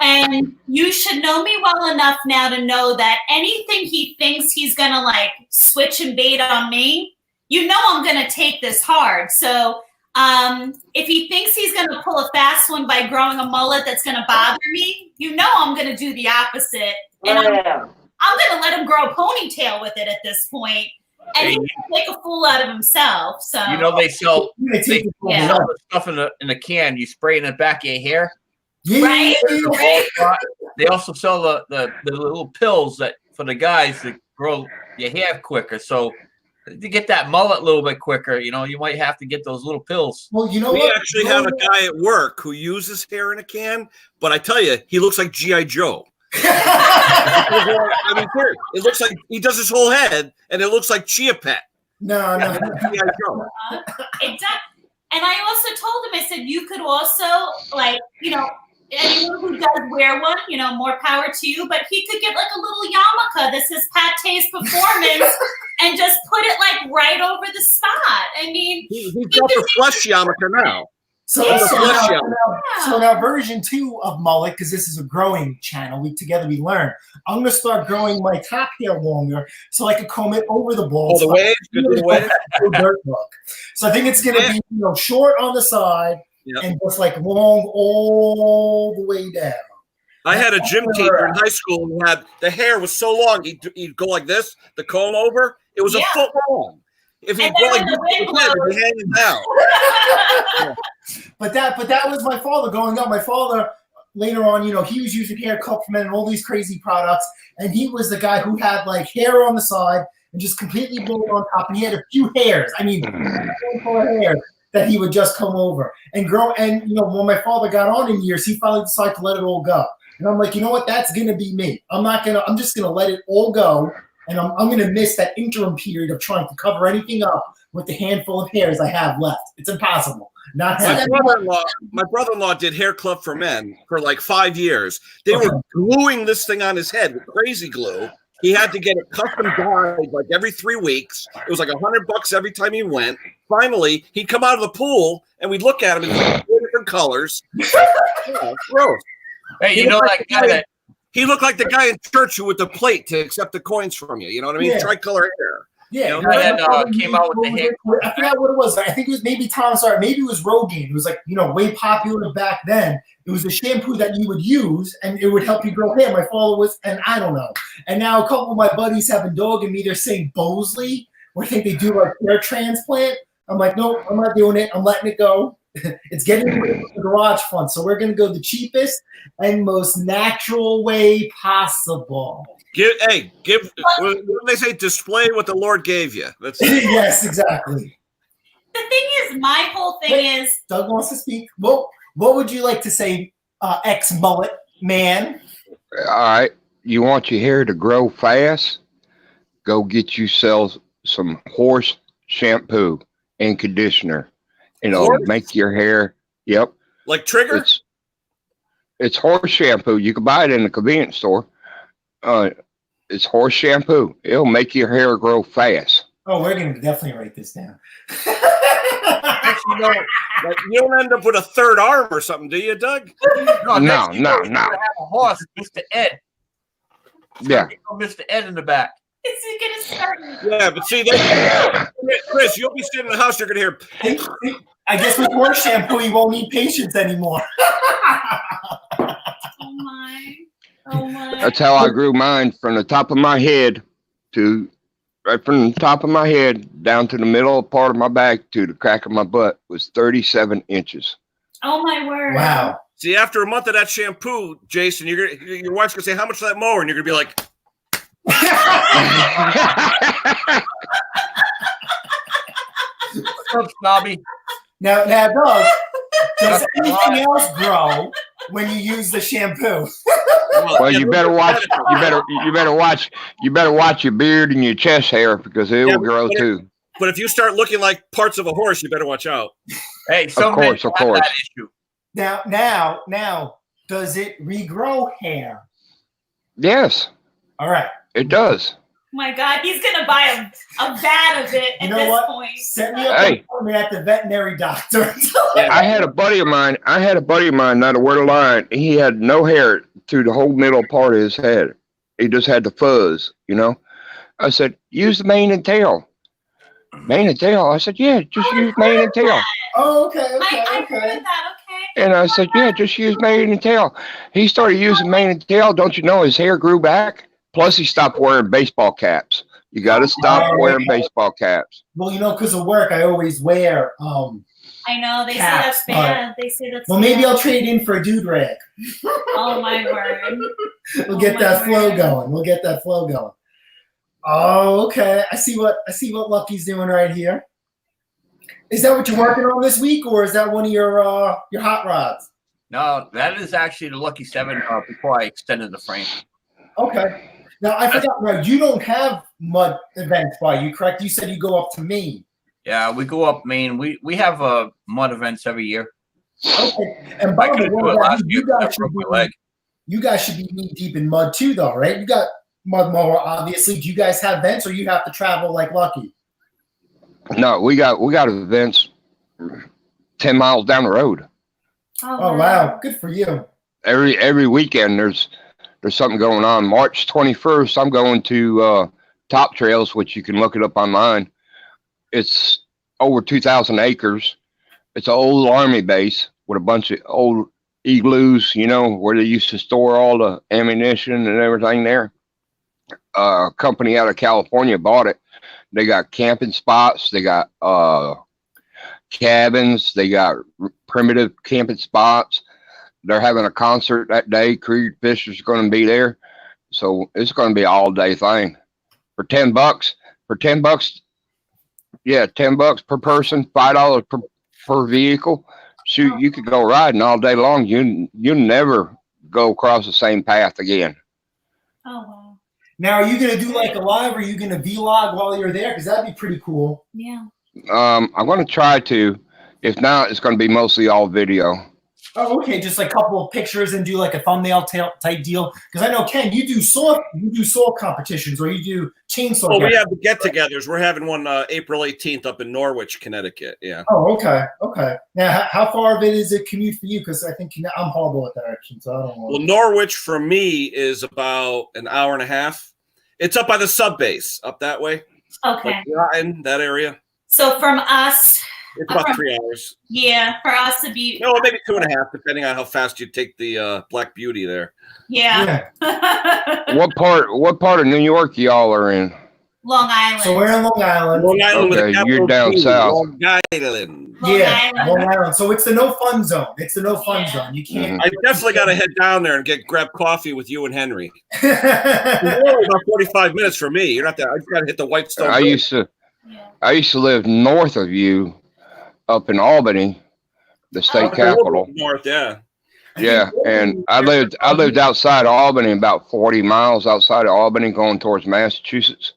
Speaker 2: and you should know me well enough now to know that anything he thinks he's gonna like switch and bait on me, you know I'm gonna take this hard. So if he thinks he's gonna pull a fast one by growing a mullet that's gonna bother me, you know I'm gonna do the opposite, and I'm gonna let him grow a ponytail with it at this point. And he can make a fool out of himself. So
Speaker 6: you know they sell the stuff in the can. You spray in the back of your hair.
Speaker 2: Right.
Speaker 6: They also sell the little pills that for the guys that grow your hair quicker. So to get that mullet a little bit quicker, you know, you might have to get those little pills.
Speaker 1: Well, you know
Speaker 4: we
Speaker 1: what?
Speaker 4: actually have a guy at work who uses hair in a can, but I tell you, he looks like G.I. Joe. I mean, it looks like he does his whole head, and it looks like Chia Pet.
Speaker 1: No.
Speaker 2: It does. And I also told him, I said, you could also, like, you know, anyone who does wear one, you know, more power to you, but he could get like a little yarmulke that says Pattay's Performance and just put it like right over the spot. I mean,
Speaker 4: he's got the flush yarmulke now.
Speaker 1: So now version 2 of mullet, because this is a growing channel, together we learn. I'm going to start growing my top hair longer so I can comb it over the balls.
Speaker 4: Oh, the waves? Good waves?
Speaker 1: Dirt look. So I think it's going to be short on the side and just like long all the way down.
Speaker 4: I had a gym teacher in high school who had the hair was so long, he'd go like this, the comb over. It was a foot long. If he go like this, he'd be hanging down.
Speaker 1: But that was my father growing up. My father later on, you know, he was using hair cut for men and all these crazy products, and he was the guy who had like hair on the side and just completely bald on top, and he had a few hairs. I mean, hair that he would just come over and grow. And you know, when my father got on in years, he finally decided to let it all go. And I'm like, you know what? That's gonna be me. I'm just gonna let it all go. And I'm going to miss that interim period of trying to cover anything up with the handful of hairs I have left. It's impossible. My
Speaker 4: brother-in-law did Hair Club for Men for like 5 years. They were gluing this thing on his head with crazy glue. He had to get it custom dyed like every 3 weeks. It was like $100 every time he went. Finally, he'd come out of the pool and we'd look at him in like 4 different colors. Gross.
Speaker 6: Hey, you know that guy that.
Speaker 4: He looked like the guy in church who with the plate to accept the coins from you. You know what I mean?
Speaker 1: Yeah.
Speaker 4: Tricolor hair.
Speaker 1: Yeah,
Speaker 6: you know, that came out with the hair.
Speaker 1: I forgot what it was. I think it was maybe Thomas. Maybe it was Rogaine. It was like, you know, way popular back then. It was a shampoo that you would use, and it would help you grow hair. My father was, and I don't know. And now a couple of my buddies have been dogging me. They're saying Bosley, where I think they do like hair transplant. I'm like, no, I'm not doing it. I'm letting it go. It's getting rid of the garage fund, so we're gonna go the cheapest and most natural way possible.
Speaker 4: What do they say? Display what the Lord gave you. That's
Speaker 1: yes, exactly.
Speaker 2: The thing is, my whole thing is
Speaker 1: Doug wants to speak. What would you like to say, ex-mullet man?
Speaker 5: All right. You want your hair to grow fast? Go get yourself some horse shampoo and conditioner. It'll make your hair,
Speaker 4: like Trigger?
Speaker 5: It's horse shampoo. You can buy it in the convenience store. It's horse shampoo. It'll make your hair grow fast.
Speaker 1: Oh, we're going to definitely write this down.
Speaker 4: Actually, no, like, you don't end up with a third arm or something, do you, Doug?
Speaker 5: No.
Speaker 6: Have a horse, Mr. Ed.
Speaker 5: Yeah.
Speaker 6: Mr. Ed in the back.
Speaker 2: is it going to start?
Speaker 4: Yeah, but see, Chris, you'll be sitting in the house, you're going to hear.
Speaker 1: I guess with horse shampoo, you won't need patience anymore.
Speaker 2: Oh my.
Speaker 5: That's how I grew mine from the top of my head to right from the top of my head down to the middle part of my back to the crack of my butt was 37 inches.
Speaker 2: Oh my word!
Speaker 1: Wow.
Speaker 4: See, after a month of that shampoo, Jason, your wife's gonna say, "How much for that mower?" And you're gonna be like,
Speaker 6: What's up, Snobby?
Speaker 1: Now, does anything else grow when you use the shampoo?
Speaker 5: Well, you better watch your beard and your chest hair because it will grow too.
Speaker 4: but if you start looking like parts of a horse, you better watch out.
Speaker 6: Hey, some men
Speaker 5: of
Speaker 6: have
Speaker 5: course.
Speaker 6: that issue.
Speaker 1: Now, does it regrow hair?
Speaker 5: Yes,
Speaker 1: All right.
Speaker 5: it does.
Speaker 2: Oh my God, he's gonna buy a vat of it
Speaker 1: You
Speaker 2: at
Speaker 1: know
Speaker 2: this
Speaker 1: what?
Speaker 2: point.
Speaker 1: Set me up
Speaker 5: Hey.
Speaker 1: an appointment at the veterinary doctor.
Speaker 5: I had a buddy of mine, not a word of lying. He had no hair through the whole middle part of his head. He just had the fuzz, you know. I said, use the mane and tail. Mane and tail? I said, yeah, just use mane and tail.
Speaker 1: Oh, okay.
Speaker 2: I heard that. Okay.
Speaker 5: And I said, yeah, just use mane and tail. He started using mane and tail. Don't you know his hair grew back? Plus, he stopped wearing baseball caps. You got to stop wearing baseball caps.
Speaker 1: Well, because of work, I always wear.
Speaker 2: I know they
Speaker 1: Caps,
Speaker 2: say that's bad. They say that's.
Speaker 1: Well, maybe
Speaker 2: bad.
Speaker 1: I'll trade in for a dude rag.
Speaker 2: Oh my word!
Speaker 1: We'll get
Speaker 2: my
Speaker 1: that flow
Speaker 2: word.
Speaker 1: going. Oh, okay. I see what Lucky's doing right here. Is that what you're working on this week, or is that one of your hot rods?
Speaker 6: No, that is actually the Lucky 7 before I extended the frame.
Speaker 1: Okay. Now I forgot. Now you don't have mud events, by you correct? You said you go up to Maine.
Speaker 6: Yeah, we go up Maine. We have mud events every year.
Speaker 1: Okay. And
Speaker 6: I
Speaker 1: by the
Speaker 6: couldn't do
Speaker 1: way,
Speaker 6: it last year
Speaker 1: you
Speaker 6: because I
Speaker 1: guys
Speaker 6: broke my leg.
Speaker 1: you guys should be knee deep in mud too, though, right? You got Mud Mower, obviously. Do you guys have vents, or you have to travel like Lucky?
Speaker 5: No, we got events 10 miles down the road.
Speaker 1: Oh wow, good for you.
Speaker 5: Every weekend there's something going on. March 21st, I'm going to Top Trails, which you can look it up online. It's over 2,000 acres. It's an old army base with a bunch of old igloos, where they used to store all the ammunition and everything there. A company out of California bought it. They got camping spots. They got cabins. They got primitive camping spots. They're having a concert that day. Creed Fisher's going to be there. So it's going to be an all day thing for $10. Yeah, $10 per person, $5 per vehicle. Shoot, you could go riding all day long. You never go across the same path again.
Speaker 2: Oh wow.
Speaker 1: Now, are you gonna do like a live, or are you gonna vlog while you're there? Because that'd be pretty cool.
Speaker 2: Yeah.
Speaker 5: I'm going to try to. If not, it's going to be mostly all video.
Speaker 1: Oh, okay. Just like a couple of pictures and do like a thumbnail type deal. Because I know, Ken, you do saw competitions, or you do chainsaw.
Speaker 4: Well, we have the get-togethers. We're having one April 18th up in Norwich, Connecticut. Yeah.
Speaker 1: Oh, okay. Now, how far of it is a commute for you? Because I think I'm horrible at directions, so I don't know.
Speaker 4: Well, Norwich for me is about an hour and a half. It's up by the sub base, up that way.
Speaker 2: Okay.
Speaker 4: Like in that area.
Speaker 2: So from us,
Speaker 4: It's about 3 hours.
Speaker 2: yeah, for us to be,
Speaker 4: No, maybe 2.5, depending on how fast you take the Black Beauty there.
Speaker 2: yeah.
Speaker 5: What part of New York y'all are in?
Speaker 2: Long Island.
Speaker 1: So we're in Long Island.
Speaker 4: Long Island with a
Speaker 5: Okay,
Speaker 4: capital
Speaker 5: you're down
Speaker 4: T,
Speaker 5: south.
Speaker 4: Long Island.
Speaker 2: Long Island.
Speaker 1: Long Island. So it's the no fun zone. Zone. You can't.
Speaker 4: I definitely got to head down there and grab coffee with you and Henry. It's only about 45 minutes for me. You're not that. I just got to hit the Whitestone.
Speaker 5: I used to live north of you, up in Albany, the state capital.
Speaker 4: North, yeah.
Speaker 5: Yeah, and I lived outside of Albany, about 40 miles outside of Albany, going towards Massachusetts.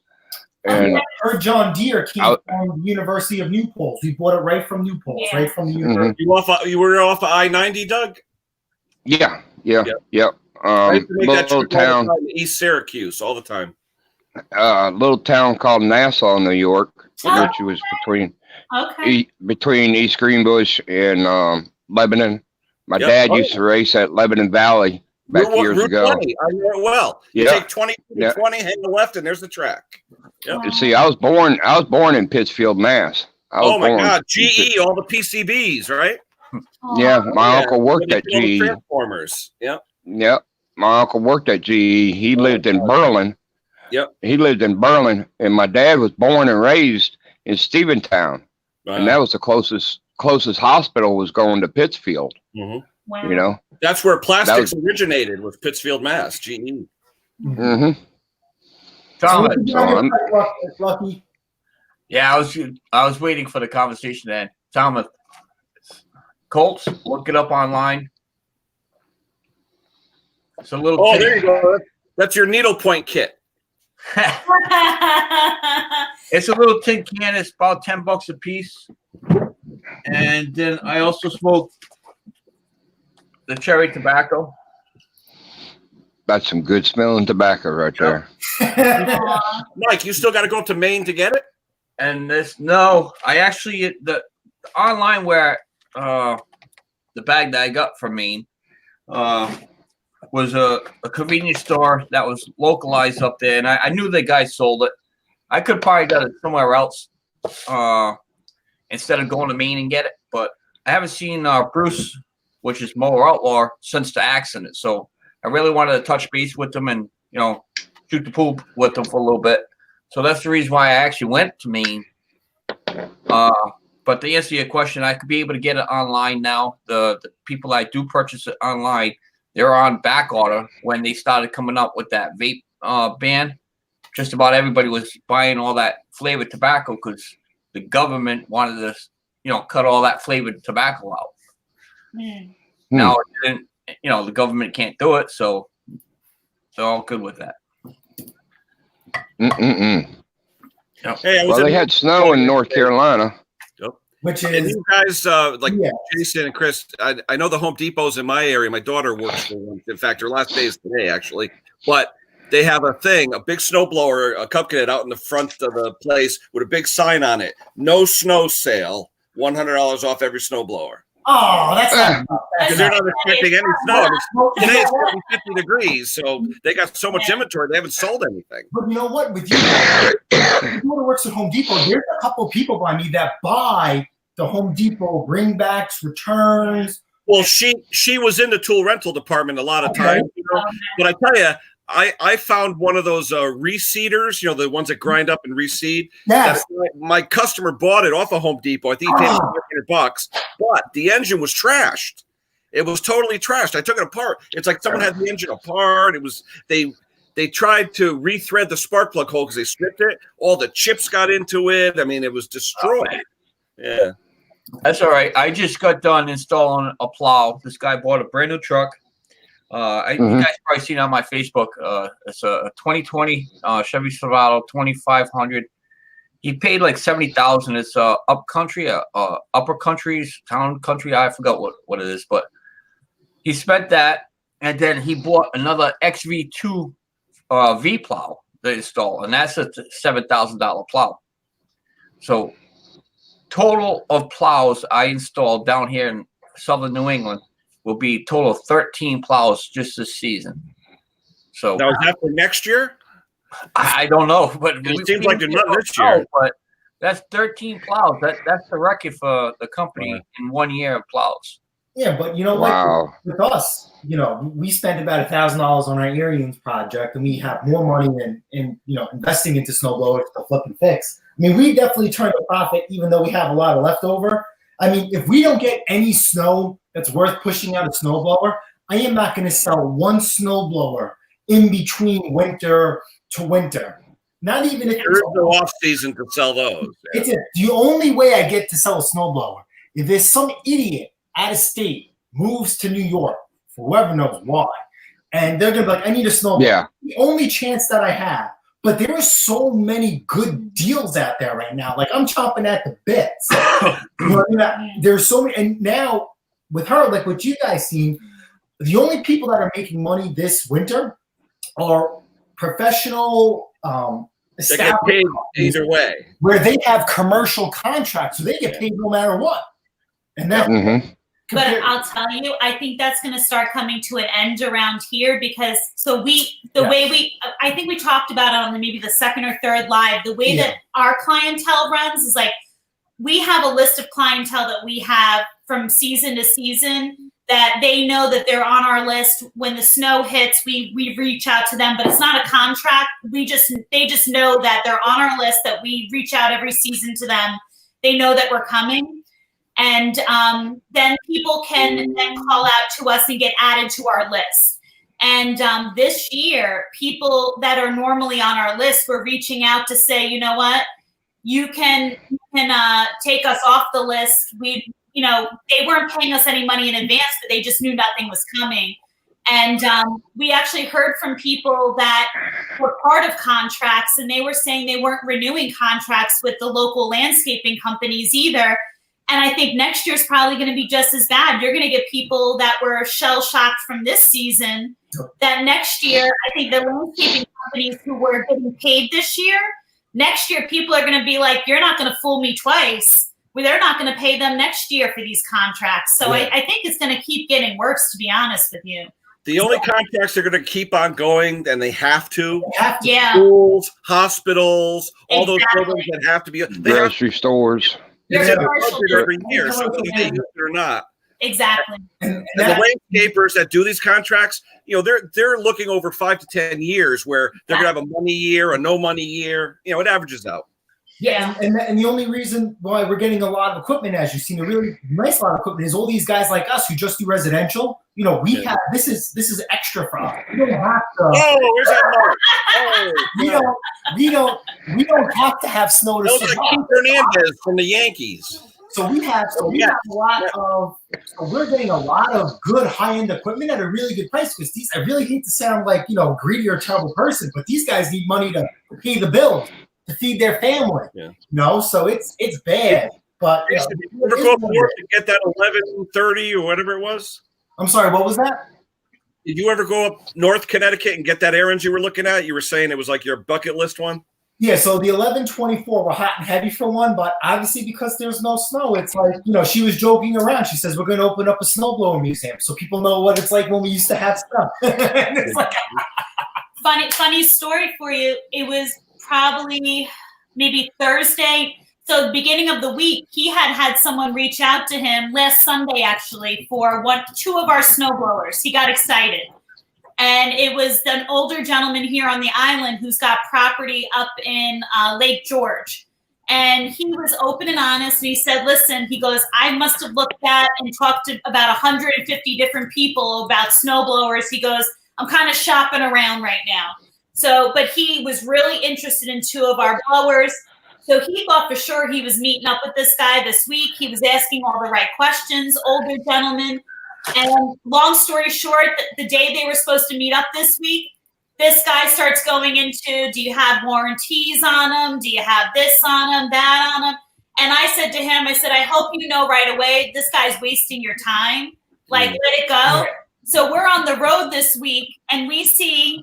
Speaker 5: And
Speaker 1: I heard John Deere came from the University of New Paltz. We bought it right from New Paltz, right from the university.
Speaker 4: You were off of I-90, Doug?
Speaker 5: yeah.
Speaker 4: I used to make that
Speaker 5: Little
Speaker 4: trip all the
Speaker 5: town,
Speaker 4: time to East Syracuse all the time.
Speaker 5: little town called Nassau, New York, which was between East Greenbush and Lebanon. My dad used to race at Lebanon Valley back years ago.
Speaker 4: 20. I know it well. You take 20 to 20, hang the left, and there's the track. Yep.
Speaker 5: You see, I was born in Pittsfield, Mass.
Speaker 4: Oh my God, GE, all the PCBs, right?
Speaker 5: Yeah, my uncle worked at GE.
Speaker 4: Transformers. Yep.
Speaker 5: Yep, my uncle worked at GE. He lived in Berlin,
Speaker 4: Yep.
Speaker 5: He lived in Berlin, and my dad was born and raised in Steventown, and that was the closest hospital was going to Pittsfield.
Speaker 4: Mhm.
Speaker 2: Wow.
Speaker 5: You know,
Speaker 4: That's where plastics originated, was Pittsfield, Mass. GE.
Speaker 5: mm-hmm.
Speaker 6: Thomas.
Speaker 1: Lucky.
Speaker 6: Yeah, I was waiting for the conversation then. Thomas, Colts, look it up online. It's a little.
Speaker 4: Oh, there you go. That's your needlepoint kit.
Speaker 6: It's a little tin can. It's about $10 a piece. And then I also smoke the cherry tobacco.
Speaker 5: That's some good smelling tobacco right there.
Speaker 4: Mike, you still got to go up to Maine to get it?
Speaker 6: And I actually the online where the bag that I got from Maine was a convenience store that was localized up there, and I knew the guy sold it. I could probably get it somewhere else instead of going to Maine and get it, but I haven't seen Bruce, which is Mower Outlaw, since the accident. So I really wanted to touch base with him and shoot the poop with him for a little bit. So that's the reason why I actually went to Maine. But to answer your question, I could be able to get it online now. The people that do purchase it online, they're on back order when they started coming up with that vape ban. Just about everybody was buying all that flavored tobacco because the government wanted to, cut all that flavored tobacco out. Now, it didn't, the government can't do it, so they're all good with that.
Speaker 5: Mm-mm-mm.
Speaker 6: Yep.
Speaker 4: Hey,
Speaker 5: Well, they had snow in North Carolina.
Speaker 1: Which
Speaker 4: And
Speaker 1: is
Speaker 4: you guys, Jason and Chris, I know the Home Depots in my area. My daughter works for one. In fact, her last day is today, actually. But they have a big snowblower, a cupcake out in the front of the place with a big sign on it. No snow sale, $100 off every snowblower.
Speaker 1: oh, that's not
Speaker 4: Because they're not expecting any snow. Today it's 50 degrees, so they got so much inventory, they haven't sold anything.
Speaker 1: But you know what? With you, who works at Home Depot, there's a couple of people by me that buy the Home Depot bringbacks, returns.
Speaker 4: Well, she was in the tool rental department a lot of times, but I tell you, I found one of those reseeders, the ones that grind up and reseed.
Speaker 1: Yes.
Speaker 4: My customer bought it off of Home Depot. I think he paid $500, but the engine was trashed. It was totally trashed. I took it apart. It's like someone had the engine apart. It was they tried to rethread the spark plug hole because they stripped it. All the chips got into it. I mean, it was destroyed. Yeah.
Speaker 6: That's all right. I just got done installing a plow. This guy bought a brand new truck. You guys probably seen it on my Facebook. It's a 2020 Chevy Silverado 2500. He paid like $70,000. It's upper countries, town country. I forgot what it is, but he spent that, and then he bought another XV2 V plow to install, and that's a $7,000 plow. So total of plows I installed down here in southern New England will be a total of 13 plows just this season. So
Speaker 4: Now, is that for next year?
Speaker 6: I don't know, but
Speaker 4: It seems like they're not this year.
Speaker 6: But that's 13 plows. That's the record for the company in 1 year of plows.
Speaker 1: Yeah, but you know what? With us, we spent about $1,000 on our Arians project, and we have more money in investing into snowblowers to flip and fix. I mean, we definitely turned a profit, even though we have a lot of leftover. I mean, if we don't get any snow that's worth pushing out a snowblower, I am not going to sell one snowblower in between winter to winter. Not even if
Speaker 4: There is no off season to sell those.
Speaker 1: It's the only way I get to sell a snowblower. If there's some idiot out of state moves to New York, for whoever knows why, and they're gonna be like, I need a snowblower. Yeah. The only chance that I have. But there are so many good deals out there right now. Like, I'm chomping at the bits. There's so many, and now with her, like what you guys seen, the only people that are making money this winter are professional.
Speaker 4: They get paid either way,
Speaker 1: where they have commercial contracts, so they get paid no matter what. And that.
Speaker 2: But I'll tell you, I think that's going to start coming to an end around here because I think we talked about it on maybe the second or third live. The way that our clientele runs is like we have a list of clientele that we have from season to season that they know that they're on our list. When the snow hits, we reach out to them, but it's not a contract. They just know that they're on our list, that we reach out every season to them. They know that we're coming. And then people can then call out to us and get added to our list. And this year, people that are normally on our list were reaching out to say, you know what, you can take us off the list. They weren't paying us any money in advance, but they just knew nothing was coming. And we actually heard from people that were part of contracts, and they were saying they weren't renewing contracts with the local landscaping companies either. And I think next year's probably going to be just as bad. You're going to get people that were shell-shocked from this season that next year, I think the landscaping companies who were getting paid this year, next year people are going to be like, you're not going to fool me twice. Well, they're not going to pay them next year for these contracts. So I think it's going to keep getting worse, to be honest with you.
Speaker 4: The only contracts they're going to keep on going, and they have to.
Speaker 2: Yeah.
Speaker 4: Schools, hospitals, all those buildings that have to be.
Speaker 5: Grocery stores.
Speaker 4: It's in the budget every year, so whether they use it or not.
Speaker 2: Exactly.
Speaker 4: And the landscapers that do these contracts, they're looking over 5 to 10 years where they're going to have a money year, a no money year. It averages out.
Speaker 1: Yeah, and the only reason why we're getting a lot of equipment, as you've seen, a really nice lot of equipment, is all these guys like us who just do residential. We have this is extra for us. We don't have to.
Speaker 4: Oh, where's that note?
Speaker 1: We don't have to have snow to
Speaker 4: survive. Keith Hernandez from the Yankees.
Speaker 1: So we have a lot of. So we're getting a lot of good high-end equipment at a really good price, because these. I really hate to sound like greedy or terrible person, but these guys need money to pay the bills, to feed their family. Yeah. So it's bad. But
Speaker 4: did you ever go up north to get that 1130 or whatever it was?
Speaker 1: I'm sorry, what was that?
Speaker 4: Did you ever go up North Connecticut and get that errands you were looking at? You were saying it was like your bucket list one?
Speaker 1: Yeah, so the 1124 were hot and heavy for one, but obviously because there's no snow, it's like, she was joking around. She says, we're going to open up a snowblower museum so people know what it's like when we used to have stuff. It's like
Speaker 2: funny story for you. It was probably maybe Thursday. So the beginning of the week, he had someone reach out to him last Sunday, actually, for two of our snowblowers. He got excited. And it was an older gentleman here on the island who's got property up in Lake George. And he was open and honest. And he said, listen, he goes, I must have looked at and talked to about 150 different people about snowblowers. He goes, I'm kind of shopping around right now. So, but he was really interested in two of our blowers. So he thought for sure he was meeting up with this guy this week. He was asking all the right questions, older gentleman. And long story short, the day they were supposed to meet up this week, this guy starts going into, do you have warranties on them? Do you have this on them, that on them? And I said to him, I hope you know right away, this guy's wasting your time. Like, let it go. So we're on the road this week, and we see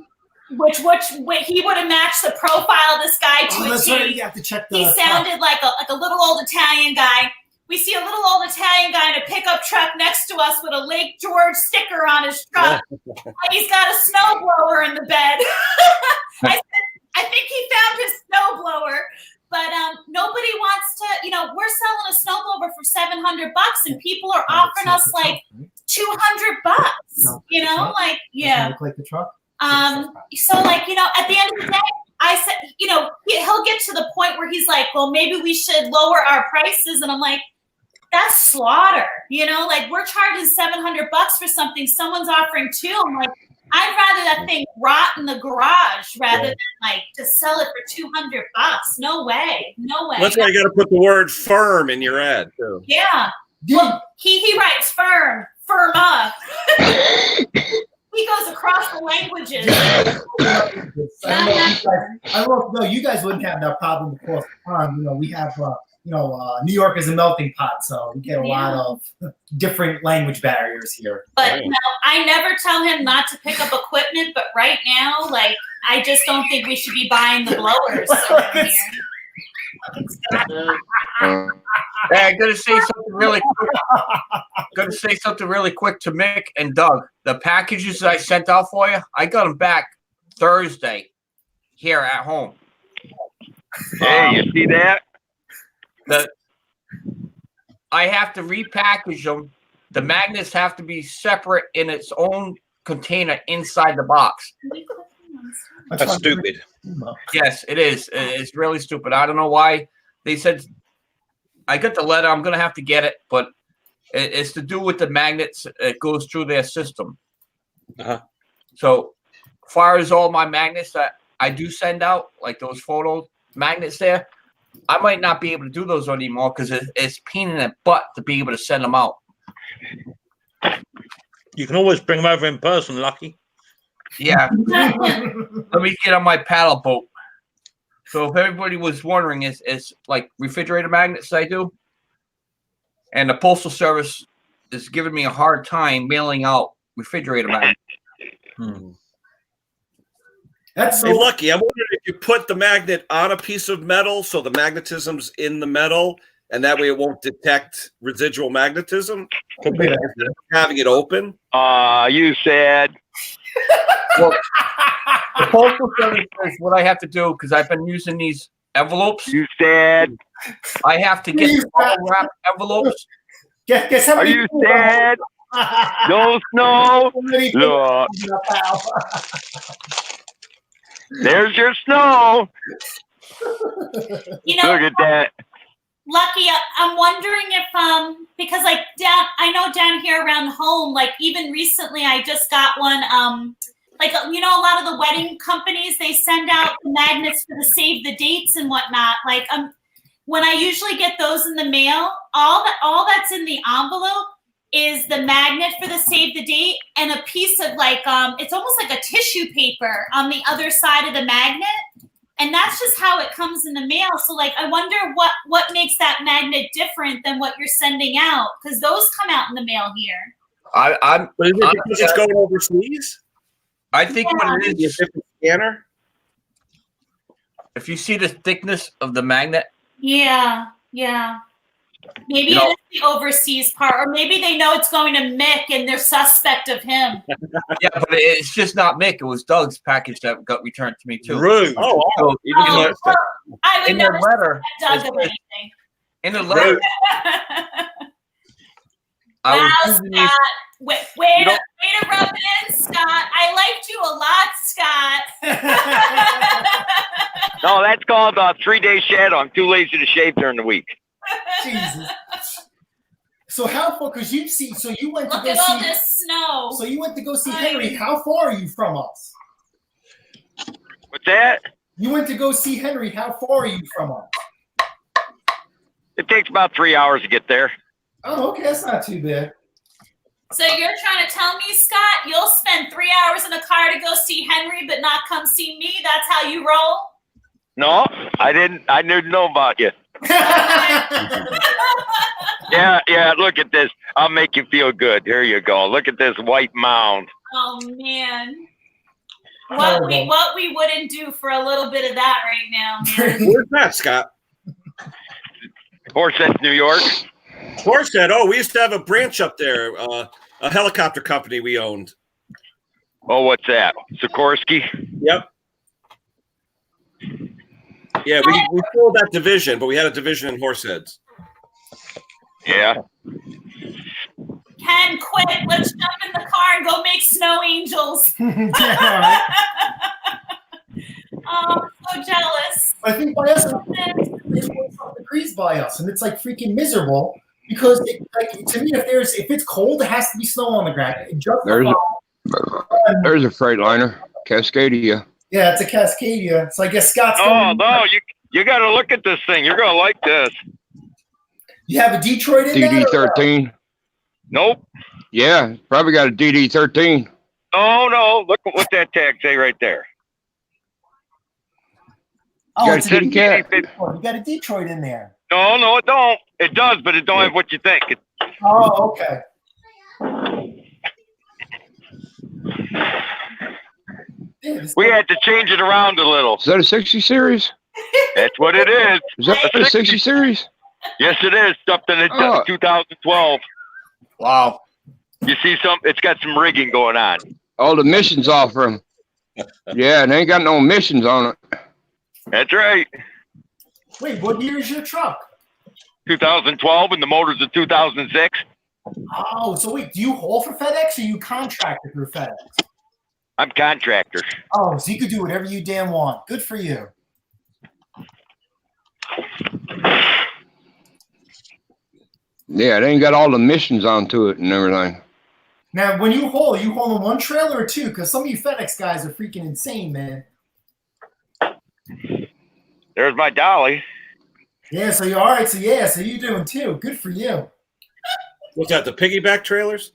Speaker 2: which he would have matched the profile of this guy to a T.
Speaker 1: Right. You have to check the
Speaker 2: he sounded like a little old Italian guy. We see a little old Italian guy in a pickup truck next to us with a Lake George sticker on his truck. And he's got a snowblower in the bed. I said, I think he found his snowblower. But nobody wants to, we're selling a snowblower for $700 and people are offering us like $200.
Speaker 1: Like the truck?
Speaker 2: So at the end of the day, I said, he'll get to the point where he's like, well, maybe we should lower our prices. And I'm like, that's slaughter. We're charging $700 for something someone's offering $2. I'm like, I'd rather that thing rot in the garage rather than to sell it for $200. No way.
Speaker 4: That's why you got to put the word firm in your ad too.
Speaker 2: Yeah. Well, he writes firma. He goes across the languages.
Speaker 1: I don't know. You guys wouldn't have that problem across the pond. We have, New York is a melting pot, so we get a lot of different language barriers here.
Speaker 2: But I never tell him not to pick up equipment. But right now, I just don't think we should be buying the blowers around here.
Speaker 6: Hey, I'm gonna say something really quick to Mick and Doug. The packages that I sent out for you, I got them back Thursday here at home.
Speaker 3: Hey, you see that?
Speaker 6: I have to repackage them the magnets have to be separate in its own container inside the box.
Speaker 3: That's stupid.
Speaker 6: Yes, it is. It's really stupid. I don't know why they said. I got the letter. I'm gonna have to get it, but it's to do with the magnets. It goes through their system. So, far as all my magnets that I do send out, like those photo magnets there, I might not be able to do those anymore because it's pain in the butt to be able to send them out.
Speaker 3: You can always bring them over in person, Lucky.
Speaker 6: Yeah. Let me get on my paddle boat. So if everybody was wondering, it's like refrigerator magnets I do. And the Postal Service is giving me a hard time mailing out refrigerator magnets.
Speaker 1: That's so
Speaker 4: Hey, Lucky, I'm wondering if you put the magnet on a piece of metal so the magnetism's in the metal, and that way it won't detect residual magnetism. Instead of having it open.
Speaker 5: You said.
Speaker 6: Well, the Postal Service says what I have to do, because I've been using these envelopes.
Speaker 5: You said.
Speaker 6: I have to get the bubble wrap envelopes.
Speaker 1: Guess how
Speaker 5: Are
Speaker 1: many
Speaker 5: you
Speaker 1: people-
Speaker 5: sad? No snow. Look. There's your snow.
Speaker 2: You know,
Speaker 5: Look at that.
Speaker 2: Lucky, I'm wondering if because like I know down here around home, like even recently I just got one like you know, a lot of the wedding companies, they send out the magnets for the save the dates and whatnot. Like when I usually get those in the mail, all that's in the envelope is the magnet for the save the date and a piece of like it's almost like a tissue paper on the other side of the magnet. And that's just how it comes in the mail. So, like, I wonder what makes that magnet different than what you're sending out, because those come out in the mail here.
Speaker 6: I'm
Speaker 4: But is it because it's going overseas?
Speaker 6: I think what it is,
Speaker 4: A different scanner?
Speaker 6: if you see the thickness of the magnet,
Speaker 2: Yeah. Maybe
Speaker 6: You know-
Speaker 2: it is the overseas part, or maybe they know it's going to Mick and they're suspect of him.
Speaker 6: yeah, but it's just not Mick. It was Doug's package that got returned to me too.
Speaker 3: Rude.
Speaker 4: Oh, wow.
Speaker 6: So even
Speaker 2: Oh, well, I would
Speaker 6: in the
Speaker 2: never
Speaker 6: letter,
Speaker 2: Doug of
Speaker 6: it's-
Speaker 2: anything.
Speaker 6: in the letter, I
Speaker 2: Wow,
Speaker 6: was using these.
Speaker 2: Scott. Way to rub it in, Scott. I liked you a lot, Scott.
Speaker 5: No, that's called 3-day shadow. I'm too lazy to shave during the week.
Speaker 1: Jesus. So how far? Because you see, so you went to
Speaker 2: Look
Speaker 1: go
Speaker 2: at all
Speaker 1: see.
Speaker 2: this snow.
Speaker 1: So you went to go see Henry. How far are you from us?
Speaker 5: What's that?
Speaker 1: You went to go see Henry. How far are you from us?
Speaker 5: It takes about 3 hours to get there.
Speaker 1: Oh, okay, that's not too bad.
Speaker 2: So you're trying to tell me, Scott, you'll spend 3 hours in a car to go see Henry, but not come see me? That's how you roll?
Speaker 5: No, I didn't know about you. Yeah, look at this. I'll make you feel good. Here you go. Look at this white mound.
Speaker 2: Oh man. What we wouldn't do for a little bit of that right now, man.
Speaker 4: Where's that, Scott?
Speaker 5: Horseheads, New York.
Speaker 4: Horsehead. Oh, we used to have a branch up there, a helicopter company we owned.
Speaker 5: Oh, what's that? Sikorsky?
Speaker 4: Yep. Yeah, we sold that division, but we had a division in Horseheads.
Speaker 5: Yeah.
Speaker 2: Ken, quick, let's jump in the car and go make snow angels.
Speaker 1: Yeah, all right.
Speaker 2: Oh, I'm so jealous.
Speaker 1: I think by us, it's 1 degrees by us, and it's like freaking miserable because, to me, if it's cold, it has to be snow on the ground.
Speaker 5: There's a Freightliner, Cascadia.
Speaker 1: Yeah, it's a Cascadia. So I guess Scott's.
Speaker 5: Oh no, you got to look at this thing. You're gonna like this.
Speaker 1: You have a Detroit in there?
Speaker 5: DD13. Nope. Yeah, probably got a DD13. Oh no, look at what that tag say right there.
Speaker 1: Oh,
Speaker 5: got
Speaker 1: it's
Speaker 5: a
Speaker 1: a
Speaker 5: kitty cat.
Speaker 1: You got a Detroit in there.
Speaker 5: No, it don't. It does, but it don't have what you think.
Speaker 1: Oh, okay.
Speaker 5: We had to change it around a little. Is that a 60 series? That's what it is. Is that a 60 series? Yes, it is. Something in 2012.
Speaker 6: Wow.
Speaker 5: You see it's got some rigging going on. All the missions off from. Yeah, and ain't got no missions on it. That's right.
Speaker 1: Wait, what year is your truck?
Speaker 5: 2012, and the motor's a 2006.
Speaker 1: Oh, so wait, do you haul for FedEx or you contractor through FedEx?
Speaker 7: I'm contractor.
Speaker 1: Oh, so you could do whatever you damn want. Good for you.
Speaker 5: Yeah, they ain't got all the missions onto it and everything.
Speaker 1: Now, when you haul in one trailer or two? Because some of you FedEx guys are freaking insane, man.
Speaker 7: There's my dolly.
Speaker 1: Yeah, so you're all right. So you're doing two. Good for you.
Speaker 4: What's that? The piggyback trailers?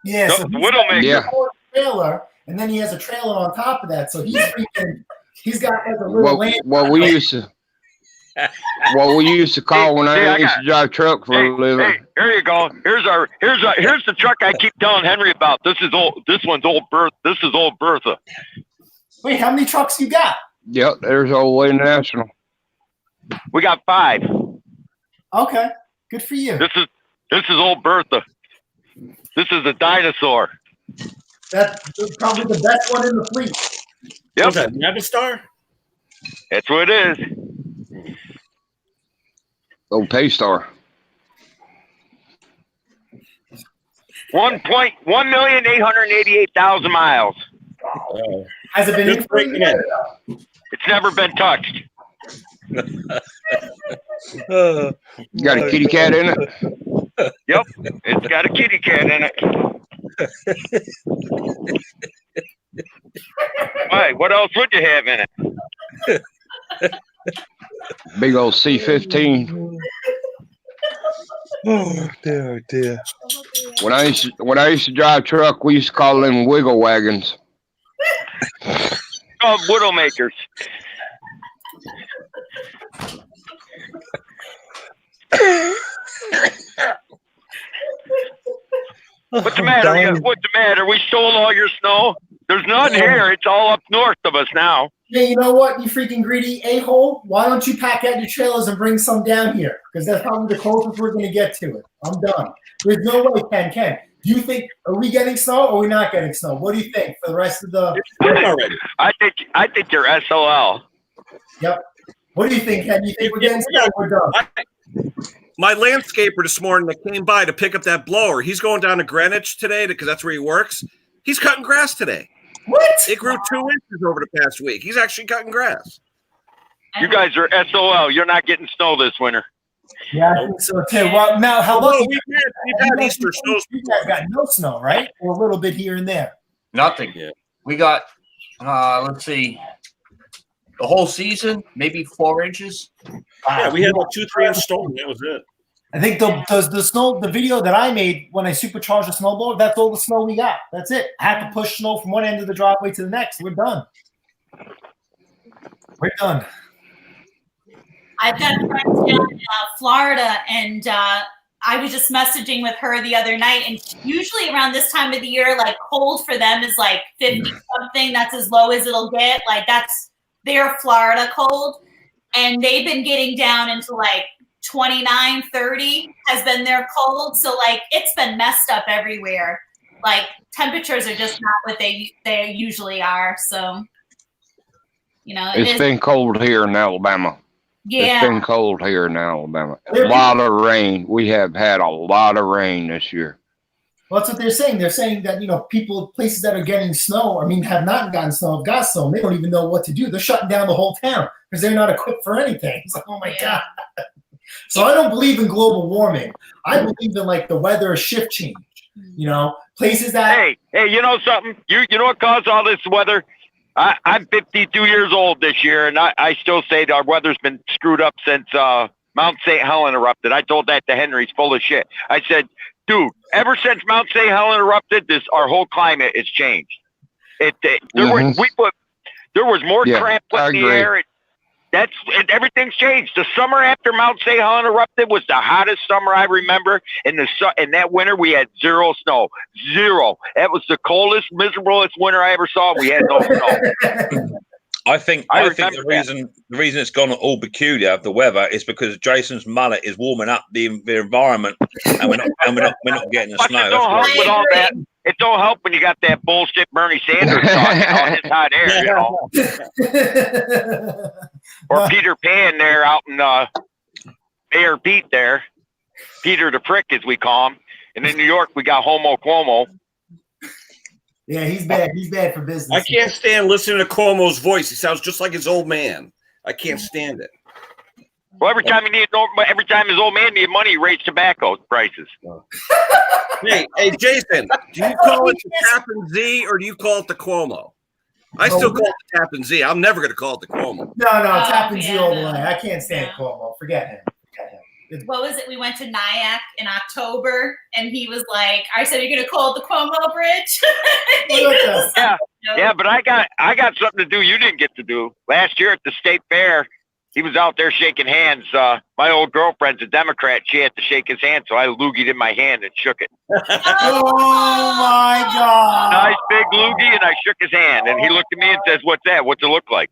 Speaker 1: Yeah,
Speaker 7: No,
Speaker 1: so
Speaker 7: the Widowmaker.
Speaker 5: Yeah.
Speaker 1: trailer, and then he has a trailer on top of that. So he's got like a little land.
Speaker 5: What we used to call when
Speaker 7: Hey,
Speaker 5: I
Speaker 7: I
Speaker 5: used
Speaker 7: got-
Speaker 5: to drive truck for a living.
Speaker 7: Hey, here you go. Here's the truck I keep telling Henry about. This one's old Bertha. This is old Bertha.
Speaker 1: Wait, how many trucks you got?
Speaker 5: Yep, there's Old Way National.
Speaker 7: We got 5.
Speaker 1: Okay, good for you.
Speaker 7: This is old Bertha. This is a dinosaur.
Speaker 1: That's probably the best one in the fleet.
Speaker 7: Yep,
Speaker 4: What's that? Navistar?
Speaker 7: that's what it is.
Speaker 5: Old Paystar.
Speaker 7: 1,888,000 miles.
Speaker 4: Oh.
Speaker 1: Has it been in
Speaker 4: Just
Speaker 1: for a
Speaker 4: breaking
Speaker 1: year?
Speaker 7: It's never been touched.
Speaker 5: You got a kitty cat in it?
Speaker 7: Yep, it's got a kitty cat in it. Why? What else would you have in it?
Speaker 5: Big old C-15.
Speaker 4: Oh dear.
Speaker 5: When I used to drive truck, we used to call them wiggle wagons.
Speaker 7: Oh, Widowmakers. What's the matter? What's the matter? We stole all your snow? There's none here. It's all up north of us now.
Speaker 1: Hey, you know what, you freaking greedy a-hole? Why don't you pack out your trailers and bring some down here? Because that's probably the closest we're going to get to it. I'm done. There's no way, Ken. Do you think, are we getting snow or are we not getting snow? What do you think for the rest of the...
Speaker 4: Already.
Speaker 7: I think you're SOL.
Speaker 1: Yep. What do you think, Ken? You think we're getting snow or we're done?
Speaker 4: My landscaper this morning that came by to pick up that blower, he's going down to Greenwich today because that's where he works. He's cutting grass today.
Speaker 1: What?
Speaker 4: It grew 2 inches over the past week. He's actually cutting grass.
Speaker 7: You guys are SOL. You're not getting snow this winter.
Speaker 1: Yeah, I think so too. Well, now, how
Speaker 4: Although
Speaker 1: lucky
Speaker 4: we've had Easter snows.
Speaker 1: you guys got no snow, right? Or a little bit here and there.
Speaker 6: Nothing.
Speaker 4: Yeah.
Speaker 6: We got, let's see, the whole season, maybe 4 inches.
Speaker 4: Yeah, we had like 2-3 inch storm. That was it.
Speaker 1: I think the video that I made when I supercharged the snowblower, that's all the snow we got. That's it. I had to push snow from one end of the driveway to the next. We're done. We're done.
Speaker 2: I've got friends down in Florida, and I was just messaging with her the other night, and usually around this time of the year, like cold for them is like 50 something. That's as low as it'll get. Like that's their Florida cold, and they've been getting down into like 29, 30 has been their cold. So like it's been messed up everywhere. Like temperatures are just not what they usually are. So you know,
Speaker 5: It's been cold here in Alabama.
Speaker 2: yeah.
Speaker 5: It's been cold here in Alabama. A lot of rain. We have had a lot of rain this year.
Speaker 1: Well, that's what they're saying. They're saying that, places that are getting snow, have not gotten snow, have got snow, and they don't even know what to do. They're shutting down the whole town because they're not equipped for anything. It's like, oh my God. So I don't believe in global warming. I believe in like the weather shift change. Places that.
Speaker 7: Hey, you know something? You know what caused all this weather? I'm 52 years old this year, and I still say that our weather's been screwed up since Mount St. Helens erupted. I told that to Henry. He's full of shit. I said, dude, ever since Mount St. Helens erupted, our whole climate has changed. There was more crap put in the air. Everything's changed. The summer after Mount St. Helens erupted was the hottest summer I remember. In that winter, we had 0 snow. 0. That was the coldest, miserablest winter I ever saw. We had no snow.
Speaker 3: I think the reason it's gone all peculiar, the weather, is because Jason's mullet is warming up the environment, and we're not getting the snow.
Speaker 7: Don't help with all that. It don't help when you got that bullshit Bernie Sanders talking all his hot air, Or Peter Pan there out in Mayor Pete there. Peter the Prick, as we call him. And in New York, we got Homo Cuomo.
Speaker 1: Yeah, he's bad. He's bad for business.
Speaker 4: I can't stand listening to Cuomo's voice. He sounds just like his old man. I can't stand it.
Speaker 7: Well, every time his old man needed money, he raised tobacco prices.
Speaker 4: Hey, Jason, do you call it the Tappan Z or do you call it the Cuomo? I still call it the Tappan Z. I'm never going to call it the Cuomo.
Speaker 1: No, Tappan Z all the way. I can't stand Cuomo. Forget him.
Speaker 2: What was it? We went to Nyack in October, and he was like, "I said, you're gonna call it the Cuomo Bridge."
Speaker 7: Yeah, but I got something to do you didn't get to do. Last year at the state fair, he was out there shaking hands. My old girlfriend's a Democrat. She had to shake his hand, so I loogied in my hand and shook it.
Speaker 1: Oh my God!
Speaker 7: Nice big loogie, and I shook his hand, and he looked at me and says, "What's that? What's it look like?"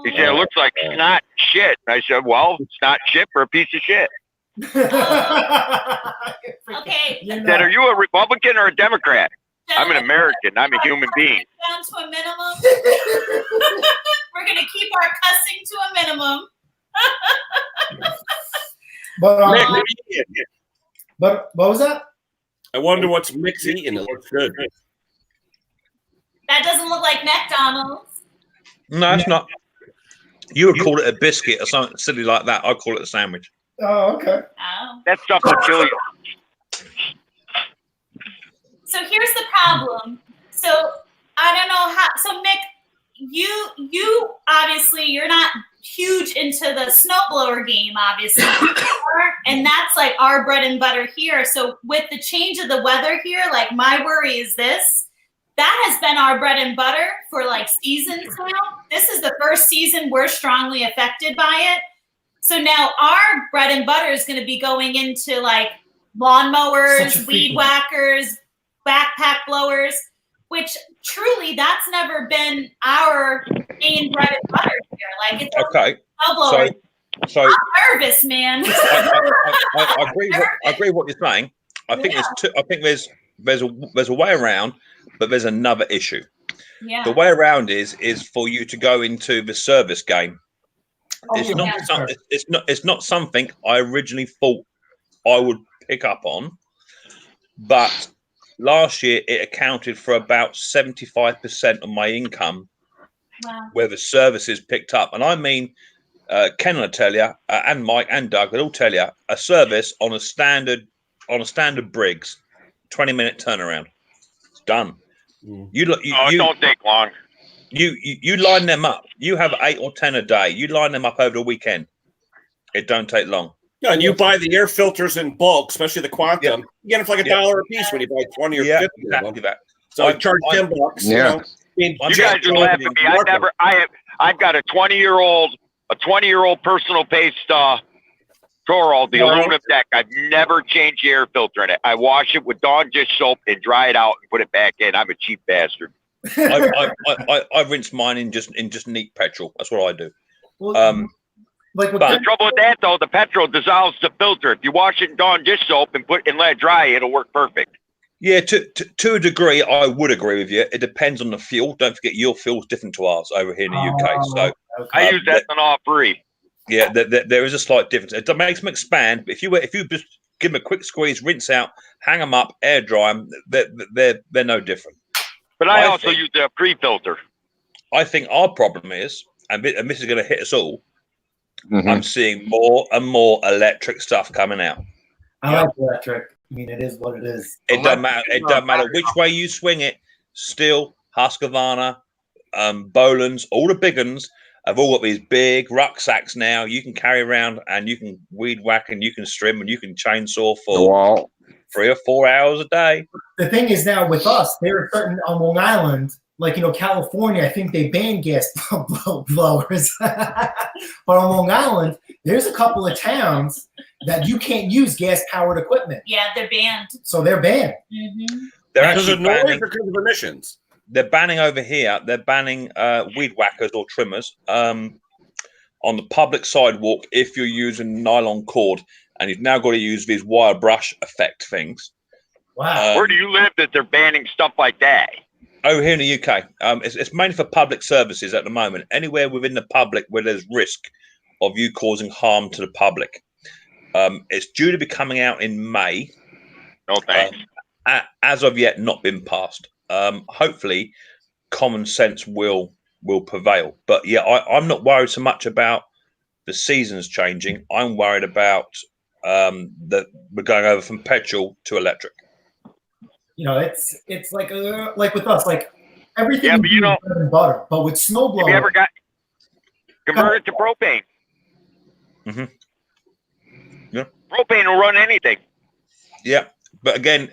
Speaker 7: He said, "It looks like snot shit." And I said, "Well, it's not shit for a piece of shit."
Speaker 2: Okay.
Speaker 7: I said, "Are you a Republican or a Democrat?" I'm an American. I'm a human being.
Speaker 2: Down to a minimum. We're gonna keep our cussing to a minimum.
Speaker 1: But what was that?
Speaker 4: I wonder what's Mick's eating. It looks good.
Speaker 2: That doesn't look like McDonald's.
Speaker 3: No, it's not. You would call it a biscuit or something silly like that. I call it a sandwich.
Speaker 1: Oh, okay.
Speaker 2: Oh.
Speaker 7: That stuff will kill you.
Speaker 2: So here's the problem. So I don't know how. So Mick, you obviously you're not huge into the snowblower game, obviously, and that's like our bread and butter here. So with the change of the weather here, like my worry is this. That has been our bread and butter for like seasons now. This is the first season we're strongly affected by it. So now our bread and butter is going to be going into like lawnmowers, weed whackers, backpack blowers, which truly that's never been our main bread and butter here. Like it's
Speaker 3: okay.
Speaker 2: Snowblower.
Speaker 3: So
Speaker 2: I'm nervous, man.
Speaker 3: I agree with what you're saying. I think there's a way around, but there's another issue.
Speaker 2: Yeah.
Speaker 3: The way around is for you to go into the service game. It's not something I originally thought I would pick up on, but last year it accounted for about 75% of my income.
Speaker 2: Wow.
Speaker 3: Where the services picked up, and I mean, Ken will tell you, and Mike and Doug will all tell you, a service on a standard Briggs, 20-minute turnaround, it's done. You
Speaker 7: don't take long.
Speaker 3: You line them up. You have 8 or 10 a day. You line them up over the weekend. It don't take long.
Speaker 4: Yeah, and you buy the air filters in bulk, especially the Quantum. You get them for like $1 a piece when you buy 20 or 50 of them.
Speaker 3: Exactly that.
Speaker 4: So I charge $10.
Speaker 5: Yeah.
Speaker 7: You guys are laughing at me. I've got a 20-year-old personal paste Coral, the aluminum deck. I've never changed the air filter in it. I wash it with Dawn dish soap and dry it out and put it back in. I'm a cheap bastard.
Speaker 3: I rinse mine in just neat petrol. That's what I do.
Speaker 1: Well,
Speaker 7: the trouble with that though, the petrol dissolves the filter. If you wash it in Dawn dish soap and let it dry, it'll work perfect.
Speaker 3: Yeah, to a degree, I would agree with you. It depends on the fuel. Don't forget, your fuel's different to ours over here in the UK. So
Speaker 7: I use ethanol free.
Speaker 3: Yeah, there is a slight difference. It makes them expand. But if you just give them a quick squeeze, rinse out, hang them up, air dry them, they're no different.
Speaker 7: But I also use a pre-filter.
Speaker 3: I think our problem is, and this is going to hit us all. Mm-hmm. I'm seeing more and more electric stuff coming out.
Speaker 1: I like electric. I mean, it is what it is.
Speaker 3: It doesn't matter. It doesn't matter which way you swing it. Still, Husqvarna, Boland's, all the big ones have all got these big rucksacks now. You can carry around and you can weed whack and you can trim and you can chainsaw for 3 or 4 hours a day.
Speaker 1: The thing is now with us, there are certain on Long Island, like California. I think they banned gas blowers, but on Long Island, there's a couple of towns that you can't use gas-powered equipment.
Speaker 2: Yeah, they're banned.
Speaker 1: So they're banned.
Speaker 2: Mm-hmm.
Speaker 3: They're
Speaker 4: because
Speaker 3: actually
Speaker 4: of noise
Speaker 3: banning,
Speaker 4: or because of emissions.
Speaker 3: They're banning over here. They're banning weed whackers or trimmers on the public sidewalk if you're using nylon cord, and you've now got to use these wire brush effect things.
Speaker 1: Wow.
Speaker 7: Where do you live that they're banning stuff like that?
Speaker 3: Oh, here in the UK. It's mainly for public services at the moment. Anywhere within the public where there's risk of you causing harm to the public. It's due to be coming out in May.
Speaker 7: No thanks.
Speaker 3: As of yet, not been passed. Hopefully, common sense will prevail. But yeah, I'm not worried so much about the seasons changing. I'm worried about that we're going over from petrol to electric.
Speaker 1: You know, it's like with us, like everything.
Speaker 7: Yeah, but you know,
Speaker 1: is bread and butter. But with snowblower,
Speaker 7: have you ever got converted to propane?
Speaker 3: Mm-hmm. Yeah.
Speaker 7: Propane will run anything.
Speaker 3: Yeah, but again,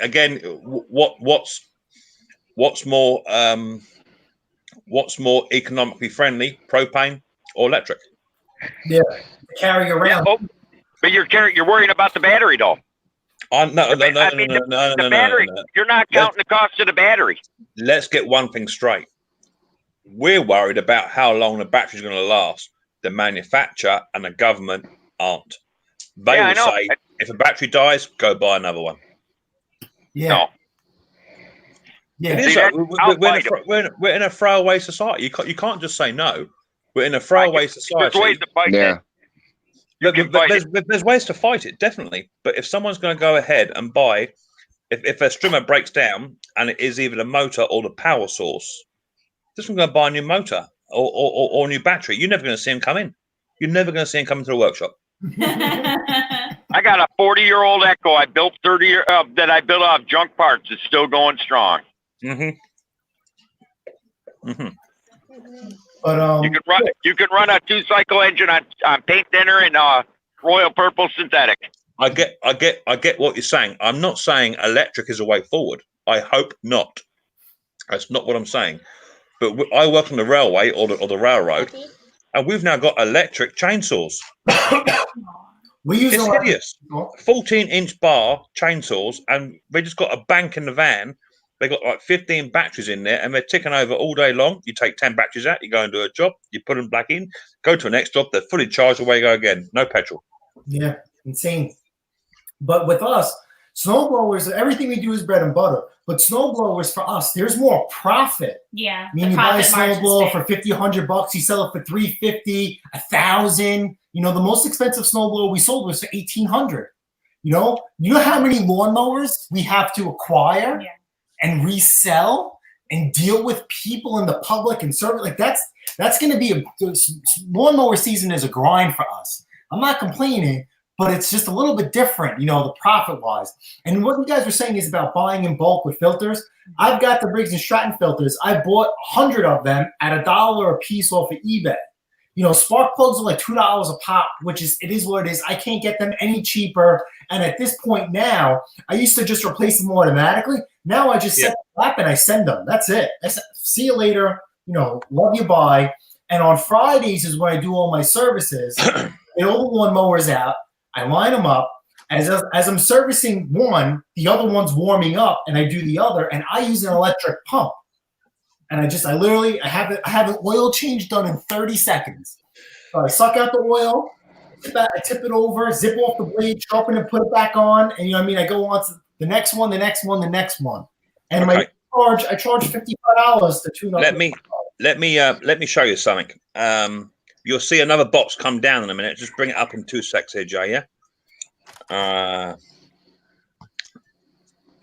Speaker 3: what's more economically friendly, propane or electric?
Speaker 1: Yeah, carry around.
Speaker 7: Yeah, but you're worrying about the battery, though.
Speaker 3: The
Speaker 7: battery. You're not counting the cost of the battery.
Speaker 3: Let's get one thing straight. We're worried about how long the battery's going to last. The manufacturer and the government aren't. They will say, if a battery dies, go buy another one.
Speaker 1: Yeah.
Speaker 7: No.
Speaker 1: Yeah.
Speaker 3: It is. We're in a throwaway society. You can't just say no. We're in a throwaway society.
Speaker 7: There's ways to fight it.
Speaker 3: There's ways to fight it, definitely. But if someone's going to go ahead and buy, if a strimmer breaks down and it is either the motor or the power source, this one's going to buy a new motor or a new battery. You're never going to see him come in. You're never going to see him come into the workshop.
Speaker 7: I got a 40-year-old Echo I built that I built off junk parts. It's still going strong.
Speaker 3: Mm-hmm. Mm-hmm.
Speaker 1: But
Speaker 7: you can run a 2-cycle engine on paint thinner and Royal Purple synthetic.
Speaker 3: I get what you're saying. I'm not saying electric is a way forward. I hope not. That's not what I'm saying. But I work on the railway or the railroad, and we've now got electric chainsaws. It's hideous. 14-inch bar chainsaws, and they just got a bank in the van. They got like 15 batteries in there, and they're ticking over all day long. You take 10 batteries out, you go and do a job, you put them back in, go to the next job, they're fully charged, away you go again. No petrol.
Speaker 1: Yeah, insane. But with us, snowblowers, everything we do is bread and butter. But snowblowers for us, there's more profit.
Speaker 2: Yeah.
Speaker 1: I mean, you buy a snowblower for $50, $100, you sell it for $350, $1,000. You know, the most expensive snowblower we sold was for $1,800. You know how many lawnmowers we have to acquire and resell and deal with people in the public and serve. Like that's going to be lawnmower season is a grind for us. I'm not complaining, but it's just a little bit different, you know, the profit wise. And what you guys were saying is about buying in bulk with filters. I've got the Briggs & Stratton filters. I bought 100 of them at $1 a piece off of eBay. You know, spark plugs are like $2 a pop, which is, it is what it is. I can't get them any cheaper. And at this point now, I used to just replace them automatically. Now I just set the app and I send them. That's it. I say, see you later. You know, love you, bye. And on Fridays is when I do all my services. Get all the lawnmowers out. I line them up. As I'm servicing one, the other one's warming up, and I do the other. And I use an electric pump. And I have an oil change done in 30 seconds. So I suck out the oil, I tip it over, zip off the blade, sharpen it, put it back on, and you know what I mean? I go on to the next one, the next one, the next one. And I charge $55 to tune up.
Speaker 3: Let me show you something. You'll see another box come down in a minute. Just bring it up in 2 seconds here, Jay, yeah?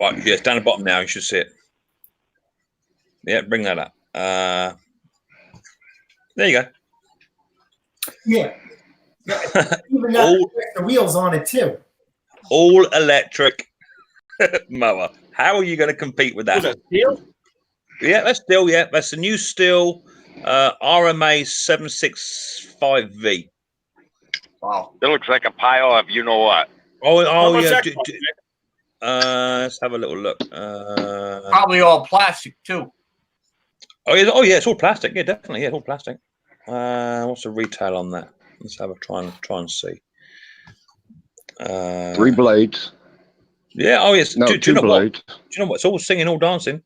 Speaker 3: Right, yeah, it's down the bottom now. You should see it. Yeah, bring that up. There you go.
Speaker 1: Yeah. Even got the wheels on it too.
Speaker 3: All electric mower. How are you going to compete with that?
Speaker 4: Was that steel?
Speaker 3: Yeah, that's steel. Yeah, that's the new steel RMA 765V.
Speaker 6: Wow.
Speaker 7: It looks like a pile of you know what.
Speaker 3: Oh yeah. Let's have a little look.
Speaker 6: Probably all plastic too.
Speaker 3: Oh yeah, it's all plastic. Yeah, definitely. Yeah, it's all plastic. What's the retail on that? Let's have a try and see.
Speaker 5: 3 blades.
Speaker 3: Yeah. Oh yes.
Speaker 5: No, 2 blades.
Speaker 3: Do you know what? It's all singing, all dancing.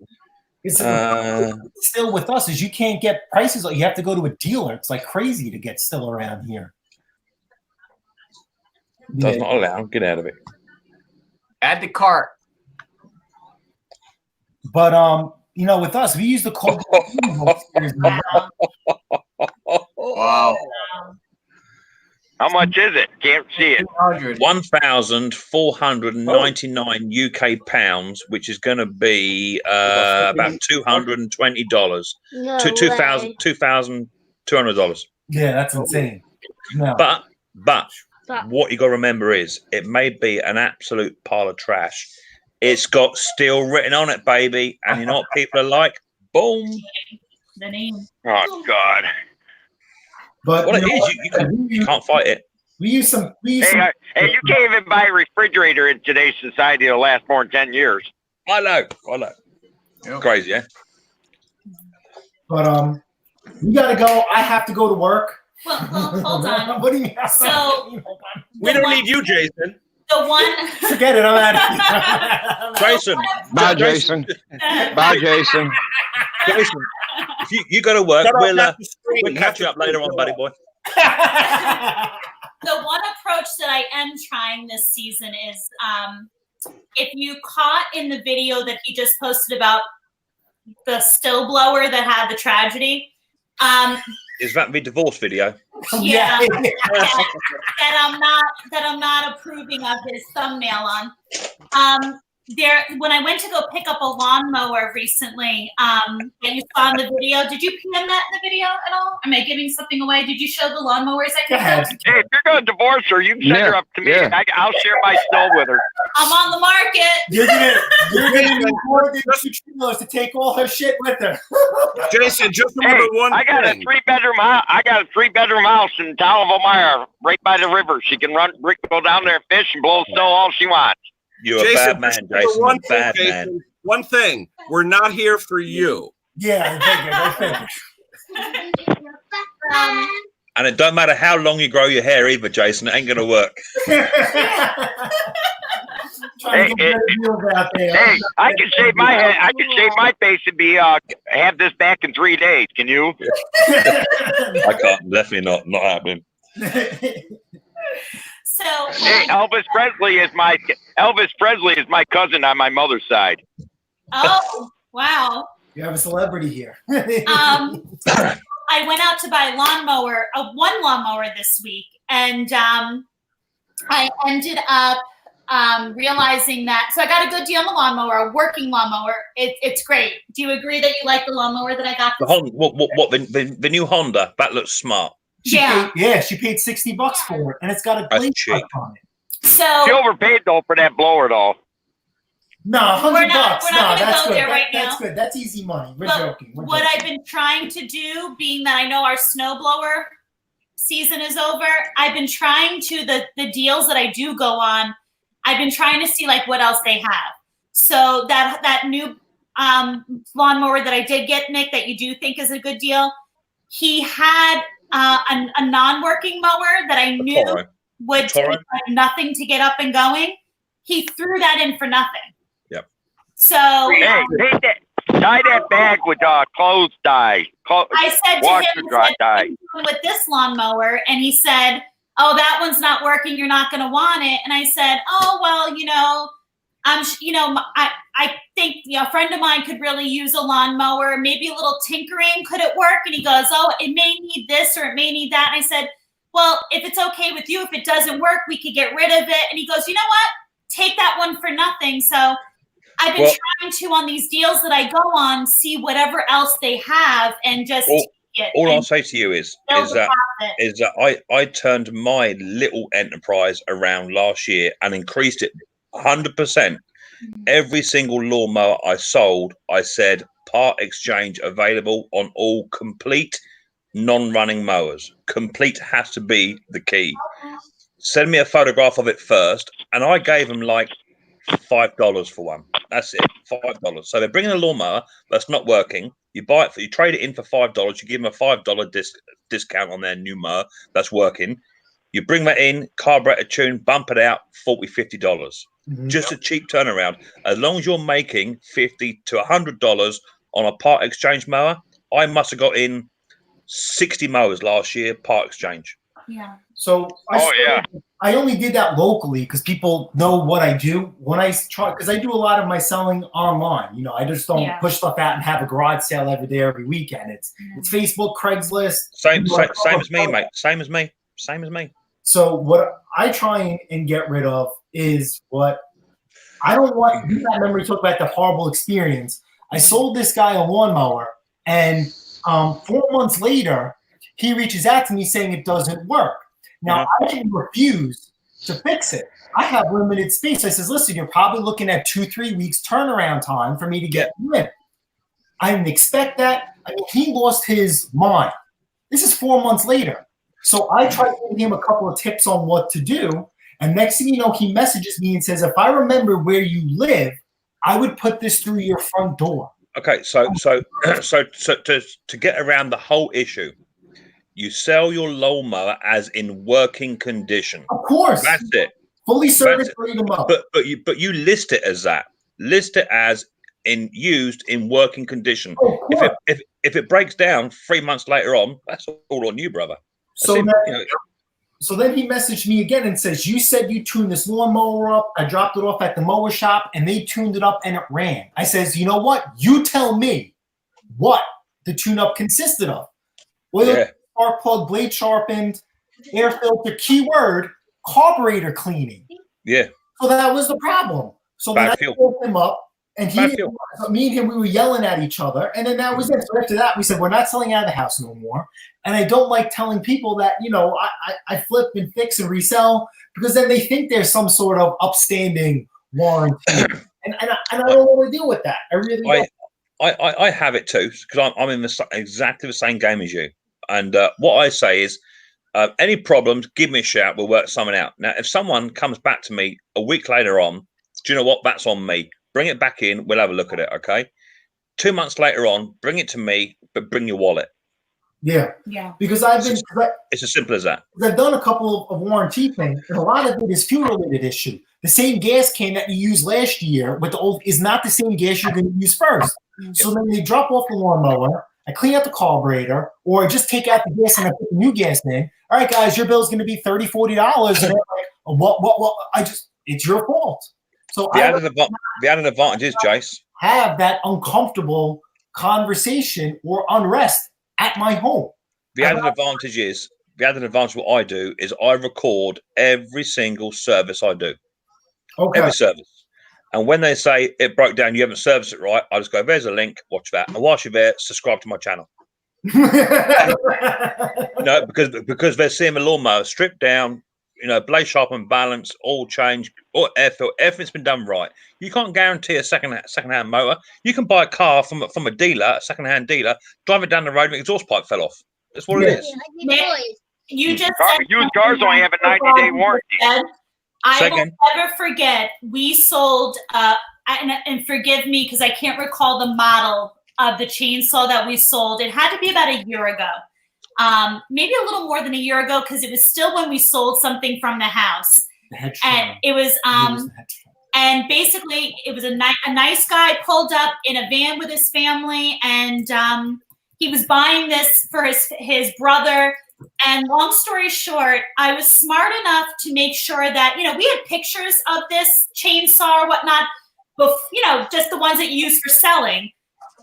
Speaker 1: Still with us is you can't get prices. You have to go to a dealer. It's like crazy to get still around here.
Speaker 3: Does not allow. Get out of it.
Speaker 6: Add the cart.
Speaker 1: But you know, with us, we use the cold.
Speaker 6: Wow.
Speaker 7: How much is it? Can't see it.
Speaker 6: 200.
Speaker 3: 1,499 UK pounds, which is going to be about $220.
Speaker 8: No
Speaker 3: $2,200.
Speaker 1: Yeah, that's insane. No.
Speaker 3: But
Speaker 8: Stop.
Speaker 3: what you got to remember is it may be an absolute pile of trash. It's got steel written on it, baby, and you know what people are like? Boom.
Speaker 2: The name.
Speaker 7: Oh God.
Speaker 1: But
Speaker 3: Well,
Speaker 1: you
Speaker 3: it
Speaker 1: know
Speaker 3: is. You can't fight it.
Speaker 1: we use some.
Speaker 7: Hey, you can't even buy a refrigerator in today's society that'll last more than 10 years.
Speaker 3: I know.
Speaker 6: Yep.
Speaker 3: Crazy, yeah?
Speaker 1: But we gotta go. I have to go to work.
Speaker 2: Well, hold on.
Speaker 1: What do you mean?
Speaker 2: So-
Speaker 4: We don't need you, Jason.
Speaker 2: The one.
Speaker 1: Forget it. I'm out of here.
Speaker 3: Jason.
Speaker 5: Bye, Jason. Bye, Jason.
Speaker 3: Jason, if you go to work,
Speaker 4: Shut up,
Speaker 3: we'll
Speaker 4: that's the screen.
Speaker 3: catch
Speaker 4: That's
Speaker 3: you up
Speaker 4: the
Speaker 3: later
Speaker 4: screen.
Speaker 3: on, buddy boy.
Speaker 2: The one approach that I am trying this season is if you caught in the video that he just posted about the still blower that had the tragedy,
Speaker 3: Is that the divorce video?
Speaker 2: yeah, that I'm not approving of his thumbnail on. When I went to go pick up a lawnmower recently, that you saw in the video, did you PM that in the video at all? Am I giving something away? Did you show the lawnmowers I
Speaker 1: Go
Speaker 2: picked
Speaker 1: ahead.
Speaker 2: up?
Speaker 7: Hey, if you're going to divorce her, you can send her up to me.
Speaker 5: Yeah.
Speaker 7: And I'll share my snow with her.
Speaker 2: I'm on the market.
Speaker 1: You're gonna need more than 2 trailers to take all her shit with her.
Speaker 4: Jason, just
Speaker 7: Hey,
Speaker 4: remember one
Speaker 7: I got a
Speaker 4: thing.
Speaker 7: 3-bedroom house. I got a 3-bedroom house in town of Elmira, right by the river. She can go down there and fish and blow snow all she wants.
Speaker 3: You're a
Speaker 4: Jason,
Speaker 3: bad
Speaker 4: just
Speaker 3: man,
Speaker 4: remember
Speaker 3: Jason.
Speaker 4: one
Speaker 3: A
Speaker 4: thing,
Speaker 3: bad man.
Speaker 4: Jason. One thing. We're not here for you.
Speaker 1: Yeah, I figured.
Speaker 3: And it don't matter how long you grow your hair either, Jason. It ain't going to work.
Speaker 1: Trying to get better deals out there.
Speaker 7: Hey, I can shave my head. I can shave my face and be have this back in 3 days. Can you?
Speaker 3: I can't. Definitely not. Not happening.
Speaker 2: So
Speaker 7: Hey, Elvis Presley is my cousin on my mother's side.
Speaker 2: oh wow.
Speaker 1: You have a celebrity here.
Speaker 2: I went out to buy one lawnmower this week, and I ended up realizing that. So I got a good deal on the lawnmower, a working lawnmower. It's great. Do you agree that you like the lawnmower that I got?
Speaker 3: The Honda, what the new Honda? That looks smart.
Speaker 1: She
Speaker 2: Yeah.
Speaker 1: she paid $60 for it, and it's got a
Speaker 3: That's
Speaker 1: blade
Speaker 3: cheap.
Speaker 1: pipe on it.
Speaker 7: She
Speaker 2: So
Speaker 7: overpaid though for that blower though.
Speaker 1: No, $100.
Speaker 2: We're not
Speaker 1: No,
Speaker 2: gonna
Speaker 1: that's
Speaker 2: go
Speaker 1: good.
Speaker 2: there right
Speaker 1: That's
Speaker 2: now.
Speaker 1: good. That's easy money. We're
Speaker 2: But
Speaker 1: joking.
Speaker 2: what I've been trying to do, being that I know our snowblower season is over, I've been trying to the deals that I do go on. I've been trying to see like what else they have. So that new lawnmower that I did get, Nick, that you do think is a good deal, he had a non-working mower that I knew
Speaker 3: Toro.
Speaker 2: would take
Speaker 3: Toro?
Speaker 2: like nothing to get up and going. He threw that in for nothing.
Speaker 3: Yep.
Speaker 2: So
Speaker 7: Hey, tie that bag with clothes dye.
Speaker 2: I said to
Speaker 7: Washer
Speaker 2: him,
Speaker 7: dry
Speaker 2: "What
Speaker 7: dye.
Speaker 2: are you doing with this lawnmower?" And he said, "Oh, that one's not working. You're not going to want it." And I said, "Oh, well, I think a friend of mine could really use a lawnmower. Maybe a little tinkering. Could it work?" And he goes, "Oh, it may need this or it may need that." And I said, "Well, if it's okay with you, if it doesn't work, we could get rid of it." And he goes, "You know what? Take that one for nothing." So I've been trying to, on these deals that I go on, see whatever else they have and just take it.
Speaker 3: All I'll
Speaker 2: and
Speaker 3: say to you is
Speaker 2: build a
Speaker 3: that
Speaker 2: profit.
Speaker 3: I turned my little enterprise around last year and increased it 100%. Every single lawnmower I sold, I said part exchange available on all complete non-running mowers. Complete has to be the key. Send me a photograph of it first, and I gave them like $5 for one. That's it, $5. So they're bringing a lawnmower that's not working. You buy it you trade it in for $5. You give them a $5 discount on their new mower that's working. You bring that in, carburetor tune, bump it out, $40, $50. Just a cheap turnaround. As long as you're making $50 to $100 on a part exchange mower, I must have got in 60 mowers last year, part exchange.
Speaker 2: Yeah.
Speaker 1: So I only did that locally because people know what I do. When I try, because I do a lot of my selling online. I just don't push stuff out and have a garage sale every day, every weekend. It's Facebook, Craigslist.
Speaker 3: Same as me, mate. Same as me.
Speaker 1: So what I try and get rid of is what I don't want. You remember we talked about the horrible experience. I sold this guy a lawnmower, and 4 months later, he reaches out to me saying it doesn't work. Now, I can refuse to fix it. I have limited space. I says, listen, you're probably looking at 2-3 weeks turnaround time for me to get you in. I didn't expect that. I mean, he lost his mind. This is 4 months later. So I tried giving him a couple of tips on what to do. And next thing you know, he messages me and says, if I remember where you live, I would put this through your front door.
Speaker 3: Okay, so to get around the whole issue, you sell your lawnmower as in working condition.
Speaker 1: Of course.
Speaker 3: That's it.
Speaker 1: Fully serviced, ready to mow.
Speaker 3: But you list it as that. List it as in used in working condition. If it breaks down 3 months later on, that's all on you, brother.
Speaker 1: So then he messaged me again and says, you said you tuned this lawnmower up. I dropped it off at the mower shop, and they tuned it up, and it ran. I says, you know what? You tell me what the tune-up consisted of. Oil, spark plug, blade sharpened, air filter, keyword, carburetor cleaning.
Speaker 3: Yeah.
Speaker 1: So that was the problem. So then I called him up, and me and him, we were yelling at each other, and then that was it. So after that, we said, we're not selling out of the house no more. And I don't like telling people that, you know, I flip and fix and resell, because then they think there's some sort of upstanding warranty. and I don't want to deal with that. I really don't.
Speaker 3: I have it too, because I'm in exactly the same game as you. And what I say is, any problems, give me a shout. We'll work something out. Now, if someone comes back to me a week later on, do you know what? That's on me. Bring it back in. We'll have a look at it, okay? 2 months later on, bring it to me, but bring your wallet.
Speaker 1: Yeah. Because
Speaker 3: it's as simple as that.
Speaker 1: I've done a couple of warranty things, and a lot of it is fuel-related issue. The same gas can that you used last year with the old is not the same gas you're going to use first. So then they drop off the lawnmower, I clean out the carburetor, or I just take out the gas and I put the new gas in. All right, guys, your bill's going to be $30, $40. And they're like, what? It's your fault. So
Speaker 3: the added advantage is, Jace,
Speaker 1: have that uncomfortable conversation or unrest at my home.
Speaker 3: The added advantage what I do is I record every single service I do. Okay. Every service. And when they say it broke down, you haven't serviced it right, I just go, there's a link, watch that. And whilst you're there, subscribe to my channel. Because they're seeing a lawnmower stripped down, you know, blade sharpened, balance, oil change, or air filter, everything's been done right. You can't guarantee a second-hand motor. You can buy a car from a dealer, a second-hand dealer, drive it down the road, and the exhaust pipe fell off. That's what it is.
Speaker 2: You just
Speaker 7: used cars only have a 90-day warranty.
Speaker 2: I will never forget, we sold, and forgive me because I can't recall the model of the chainsaw that we sold. It had to be about a year ago. Maybe a little more than a year ago, because it was still when we sold something from the house. And it was, and basically it was a nice guy pulled up in a van with his family, and he was buying this for his brother. And long story short, I was smart enough to make sure that, you know, we had pictures of this chainsaw or whatnot, but, you know, just the ones that you use for selling.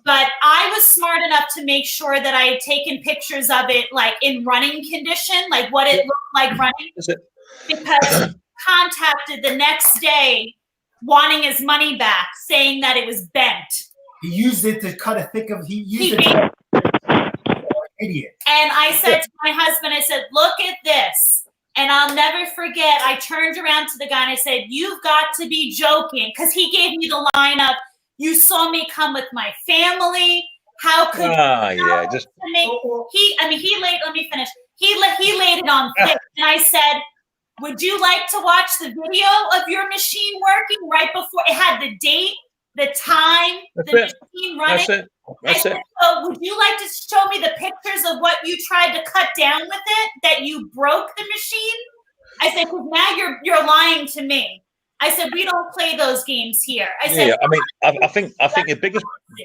Speaker 2: But I was smart enough to make sure that I had taken pictures of it, like in running condition, like what it looked like running. Because he contacted the next day wanting his money back, saying that it was bent.
Speaker 1: He used it to cut a thick of, idiot.
Speaker 2: And I said to my husband, I said, look at this. And I'll never forget, I turned around to the guy and I said, you've got to be joking. Because he gave me the line of, you saw me come with my family. How could you?
Speaker 3: Yeah, just
Speaker 2: let me finish. He laid it on thick. And I said, would you like to watch the video of your machine working right before? It had the date, the time, machine running.
Speaker 3: That's it.
Speaker 2: So would you like to show me the pictures of what you tried to cut down with it, that you broke the machine? I said, because now you're lying to me. I said, we don't play those games here. I said,
Speaker 3: I think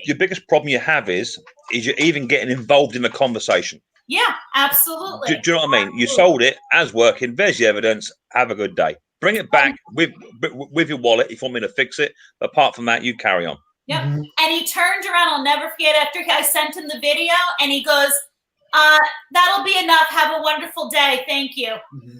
Speaker 3: your biggest problem you have is you're even getting involved in the conversation.
Speaker 2: Yeah, absolutely.
Speaker 3: Do you know what I mean? You sold it as working. There's the evidence. Have a good day. Bring it back with your wallet if you want me to fix it. But apart from that, you carry on.
Speaker 2: Yep. Mm-hmm. And he turned around, I'll never forget, after I sent him the video, and he goes, that'll be enough. Have a wonderful day. Thank you.
Speaker 1: Mm-hmm.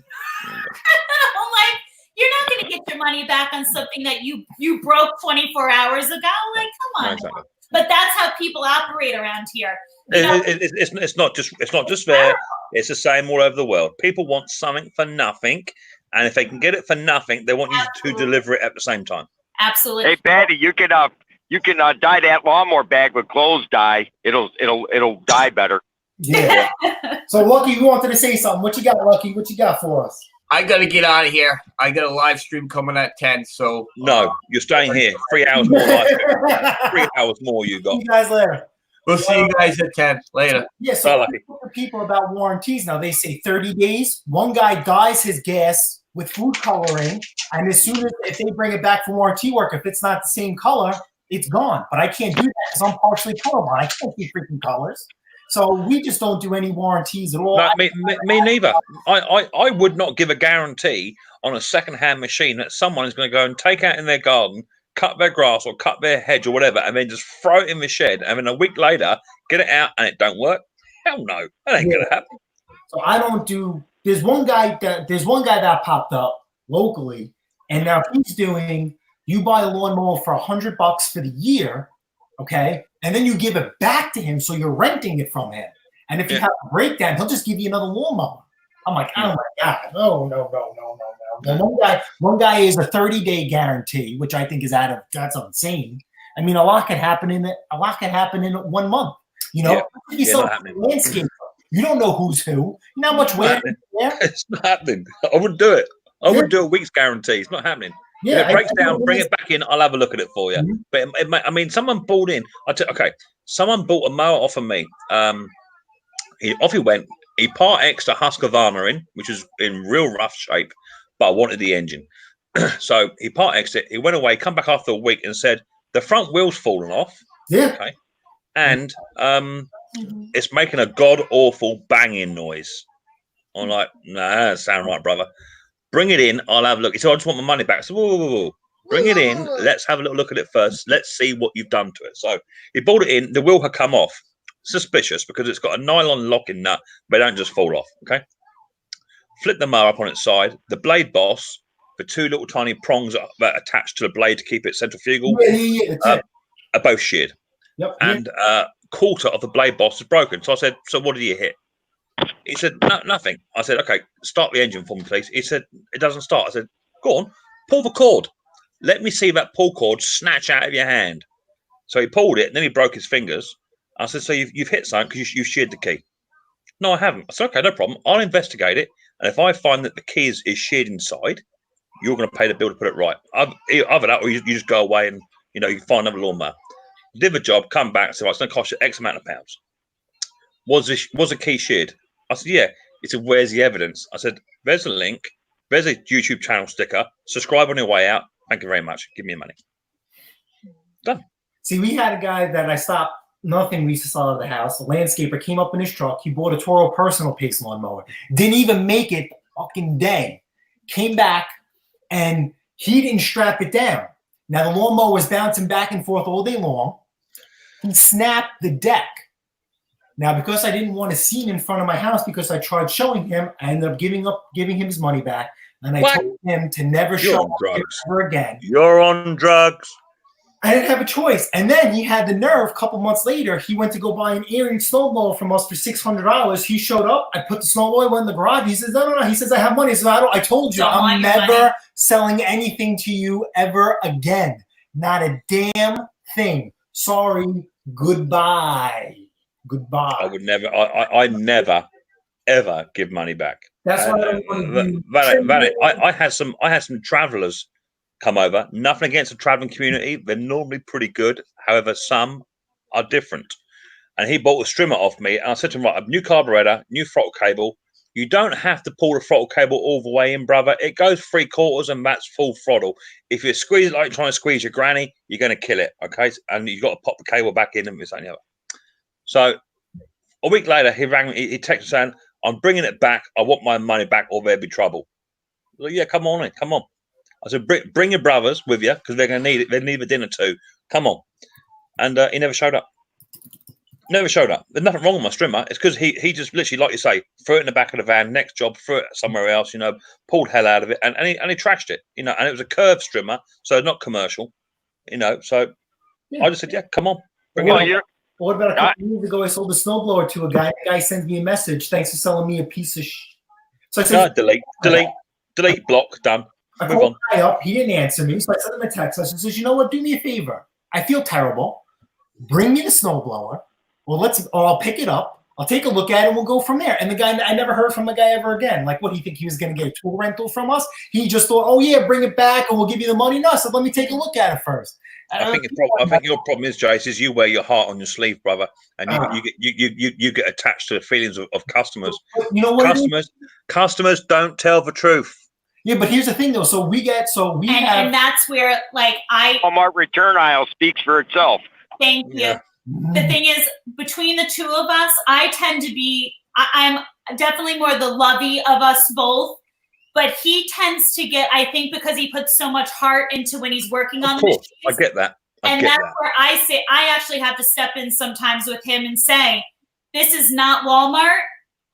Speaker 2: like, you're not going to get your money back on something that you broke 24 hours ago. Like, come on.
Speaker 3: No, exactly.
Speaker 2: But that's how people operate around here. You know?
Speaker 3: It's not just there. It's the same all over the world. People want something for nothing, and if they can get it for nothing, they want you to deliver it at the same time.
Speaker 2: Absolutely.
Speaker 7: Hey, Patty, you can dye that lawnmower bag with clothes dye. It'll dye better.
Speaker 1: Yeah. So, Lucky, you wanted to say something. What you got, Lucky? What you got for us?
Speaker 6: I got to get out of here. I got a live stream coming at 10. So
Speaker 3: No, you're staying here. 3 hours more. 3 hours more you got.
Speaker 1: See you guys later.
Speaker 6: we'll see you guys at 10 later.
Speaker 1: Yeah, so people about warranties now, they say 30 days. One guy dyes his gas with food coloring, and as soon as if they bring it back for warranty work, if it's not the same color, it's gone. But I can't do that because I'm partially colorblind. I can't see freaking colors. So we just don't do any warranties at all.
Speaker 3: No, me neither. I would not give a guarantee on a second-hand machine that someone is going to go and take out in their garden, cut their grass or cut their hedge or whatever, and then just throw it in the shed, and then a week later get it out and it don't work. Hell no, that ain't going to happen.
Speaker 1: So I don't do. There's one guy that popped up locally, and now he's doing. You buy a lawnmower for $100 for the year, okay, and then you give it back to him, so you're renting it from him. And if you have a breakdown, he'll just give you another lawnmower. I'm like, oh my god, no. One guy is a 30-day guarantee, which I think is that's insane. I mean, a lot can happen in 1 month. You know, landscaper. You don't know who's who. You know how much wear there?
Speaker 3: It's not happening. I wouldn't do it. I wouldn't do a week's guarantee. It's not happening.
Speaker 1: Yeah,
Speaker 3: if it breaks down, bring it back in. I'll have a look at it for you.
Speaker 1: Mm-hmm.
Speaker 3: But I mean, someone bought in. Someone bought a mower off of me. Off he went. He part X'd a Husqvarna in, which is in real rough shape, but I wanted the engine. So he part X'd it. He went away, come back after a week and said, the front wheel's fallen off.
Speaker 1: Yeah.
Speaker 3: Okay. And it's making a god-awful banging noise. I'm like, nah, that doesn't sound right, brother. Bring it in. I'll have a look. He said, I just want my money back. I said, whoa. Bring it in. Let's have a little look at it first. Let's see what you've done to it. So he brought it in. The wheel had come off. Suspicious because it's got a nylon locking nut. They don't just fall off. Okay. Flip the mower up on its side. The blade boss, the two little tiny prongs that are attached to the blade to keep it centrifugal, are both sheared.
Speaker 1: Yep.
Speaker 3: And quarter of the blade boss is broken. So I said, so what did you hit? He said, no, nothing. I said, okay, start the engine for me, please. He said, it doesn't start. I said, go on, pull the cord. Let me see that pull cord snatch out of your hand. So he pulled it, and then he broke his fingers. I said, so you've hit something because you've sheared the key. No, I haven't. I said, okay, no problem. I'll investigate it. And if I find that the key is sheared inside, you're going to pay the bill to put it right. Either that or you just go away and, you find another lawnmower. Did the job, come back, so it's going to cost you X amount of pounds. Was the key sheared? I said, yeah. He said, where's the evidence? I said, there's a link. There's a YouTube channel sticker. Subscribe on your way out. Thank you very much. Give me your money. Done.
Speaker 1: See, we had a guy that I stopped. Nothing we used to sell at the house. The landscaper came up in his truck. He bought a Toro personal pace lawnmower. Didn't even make it fucking day. Came back and he didn't strap it down. Now the lawnmower was bouncing back and forth all day long. He snapped the deck. Now, because I didn't want a scene in front of my house because I tried showing him, I ended up giving him his money back. And I told him to never show up ever again.
Speaker 3: You're on drugs.
Speaker 1: I didn't have a choice. And then he had the nerve, a couple months later, he went to go buy an Arian snowblower from us for $600. He showed up. I put the snowblower in the garage. He says, no. He says, I have money. So I told you, I'm never selling anything to you ever again. Not a damn thing. Sorry. Goodbye.
Speaker 3: I would never, I never, ever give money back.
Speaker 1: That's what I want to do.
Speaker 3: I had some travelers come over. Nothing against the traveling community. They're normally pretty good. However, some are different. And he bought a strimmer off me. And I said to him, right, a new carburetor, new throttle cable. You don't have to pull the throttle cable all the way in, brother. It goes 3/4 and that's full throttle. If you squeeze it like you're trying to squeeze your granny, you're going to kill it. Okay. And you've got to pop the cable back in and this and the other. So a week later, he rang me. He texted saying, I'm bringing it back. I want my money back or there'll be trouble. Well, yeah, come on in. Come on. I said, bring your brothers with you because they're going to need it. They need the dinner too. Come on. And he never showed up. Never showed up. There's nothing wrong with my strimmer. It's because he just literally, like you say, threw it in the back of the van. Next job, threw it somewhere else. Pulled hell out of it, and he trashed it. And it was a curved strimmer, so not commercial. So
Speaker 1: Yeah.
Speaker 3: I just said, yeah, come on, bring
Speaker 1: Well,
Speaker 3: it on.
Speaker 1: What about a couple years ago? I sold a snowblower to a guy. The guy sends me a message. Thanks for selling me a piece of So I said,
Speaker 3: delete, block, done.
Speaker 1: I
Speaker 3: Move
Speaker 1: called
Speaker 3: on.
Speaker 1: the guy up. He didn't answer me, so I sent him a text. I said, you know what? Do me a favor. I feel terrible. Bring me the snowblower. Well, I'll pick it up. I'll take a look at it and we'll go from there. And the guy, I never heard from the guy ever again. Like, what do you think he was going to get a tool rental from us? He just thought, oh yeah, bring it back and we'll give you the money. No, I said, let me take a look at it first.
Speaker 3: I think your problem is, Jace, is you wear your heart on your sleeve, brother, and you get attached to the feelings of customers.
Speaker 1: You know what?
Speaker 3: Customers don't tell the truth.
Speaker 1: Yeah, but here's the thing, though.
Speaker 2: And that's where,
Speaker 7: Walmart return aisle speaks for itself.
Speaker 2: Thank you.
Speaker 3: Yeah.
Speaker 2: The thing is, between the two of us, I tend to be. I'm definitely more the lovey of us both. But he tends to get, I think, because he puts so much heart into when he's working on the machines.
Speaker 3: I get that.
Speaker 2: And that's where I say, I actually have to step in sometimes with him and say, this is not Walmart,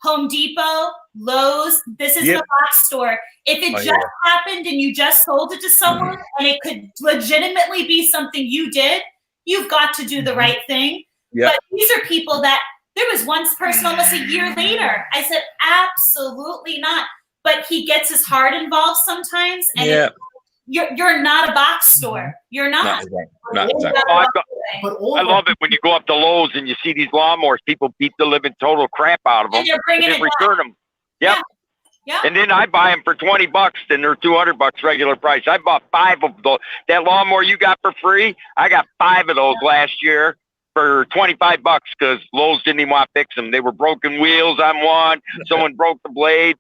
Speaker 2: Home Depot, Lowe's. This is the box store. If it just happened and you just sold it to someone and it could legitimately be something you did, you've got to do the right thing. Yep. But these are people that, there was one person almost a year later. I said, absolutely not. But he gets his heart involved sometimes, and you're not a box store. You're not.
Speaker 3: Not exactly.
Speaker 7: I love it when you go up to Lowe's and you see these lawnmowers. People beat the living total crap out of them,
Speaker 2: and they're bringing
Speaker 7: and then return them. Yep.
Speaker 2: Yeah.
Speaker 7: And then I buy them for $20, and they're $200 regular price. I bought 5 of those. That lawnmower you got for free, I got 5 of those last year for $25 because Lowe's didn't even want to fix them. They were broken wheels on one. Someone broke the blade.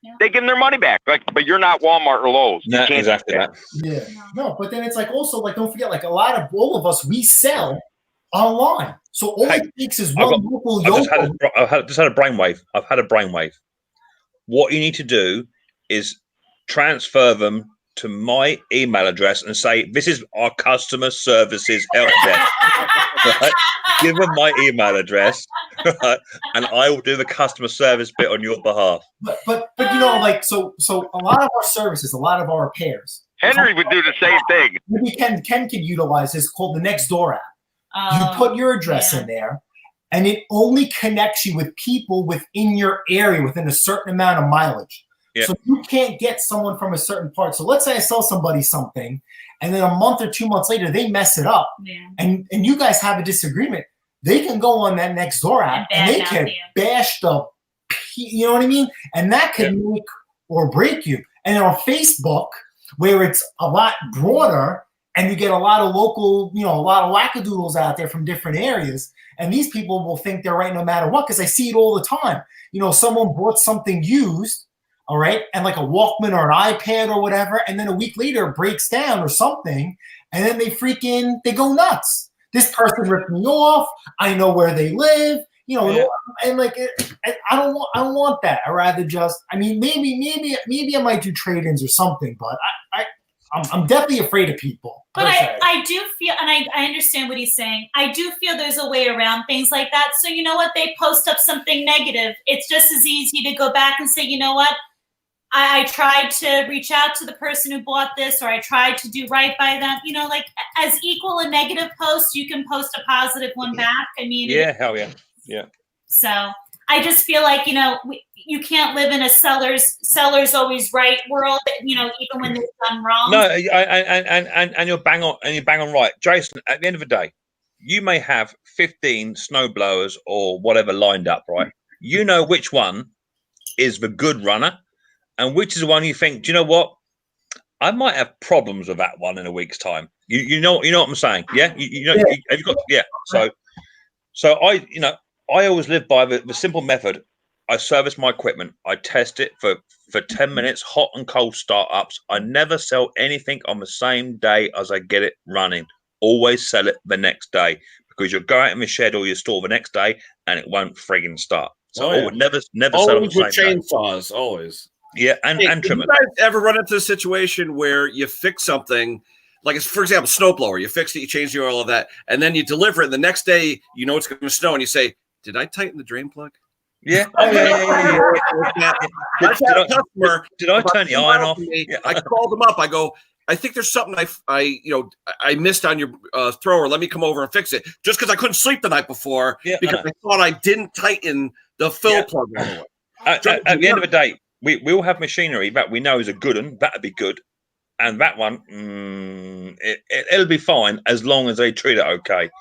Speaker 7: Yeah. They give them their money back, but you're not Walmart or Lowe's.
Speaker 3: No, exactly that.
Speaker 1: Yeah, no, but then it's also don't forget, all of us, we sell online. So all it takes is one local.
Speaker 3: I've just had a brainwave. I've had a brainwave. What you need to do is transfer them to my email address and say, "This is our customer services help desk." Right? Give them my email address, right? And I will do the customer service bit on your behalf.
Speaker 1: But so a lot of our services, a lot of our repairs.
Speaker 7: Henry would do the same thing.
Speaker 1: Maybe Ken could utilize this called the Nextdoor app. You put your address in there, and it only connects you with people within your area within a certain amount of mileage. Yep. So you can't get someone from a certain part. So let's say I sell somebody something, and then a month or 2 months later they mess it up, and you guys have a disagreement. They can go on that Nextdoor app and they can bash you know what I mean? And that can make or break you. And on Facebook, where it's a lot broader, and you get a lot of local, a lot of wackadoodles out there from different areas, and these people will think they're right no matter what, because I see it all the time. Someone bought something used, all right, and like a Walkman or an iPad or whatever, and then a week later it breaks down or something, and then they go nuts. This person ripped me off. I know where they live, and I don't want that. I rather maybe I might do trade-ins or something, but I'm definitely afraid of people.
Speaker 2: But I do feel, and I understand what he's saying. I do feel there's a way around things like that. So you know what? They post up something negative. It's just as easy to go back and say, you know what? I tried to reach out to the person who bought this, or I tried to do right by them. As equal a negative post, you can post a positive one back. I mean,
Speaker 3: hell yeah, yeah.
Speaker 2: So I just feel like you can't live in a seller's always right world. Even when they've done wrong.
Speaker 3: No, and you're bang on right, Jason. At the end of the day, you may have 15 snowblowers or whatever lined up, right? You know which one is the good runner. And which is the one you think, do you know what? I might have problems with that one in a week's time. You know what I'm saying? Yeah. Have you got? Yeah. So I always live by the simple method. I service my equipment. I test it for 10 minutes, hot and cold startups. I never sell anything on the same day as I get it running. Always sell it the next day, because you'll go out in the shed or your store the next day and it won't friggin' start. So I would never sell on the same day.
Speaker 4: Chainsaws, always.
Speaker 3: Yeah, and trimmers.
Speaker 4: You guys ever run into a situation where you fix something like it's, for example, snowblower. You fix it, you change the oil of that, and then you deliver it. And the next day, you know it's going to snow, and you say, "Did I tighten the drain plug?"
Speaker 3: Yeah. Oh, yeah. Did I turn the iron off?
Speaker 4: Yeah. I called them up. I go, I think there's something I missed on your thrower. Let me come over and fix it. Just because I couldn't sleep the night before because I thought I didn't tighten the fill plug all the way.
Speaker 3: At the end of the day, we all have machinery that we know is a good one. That'd be good. And that one, it'll be fine as long as they treat it okay.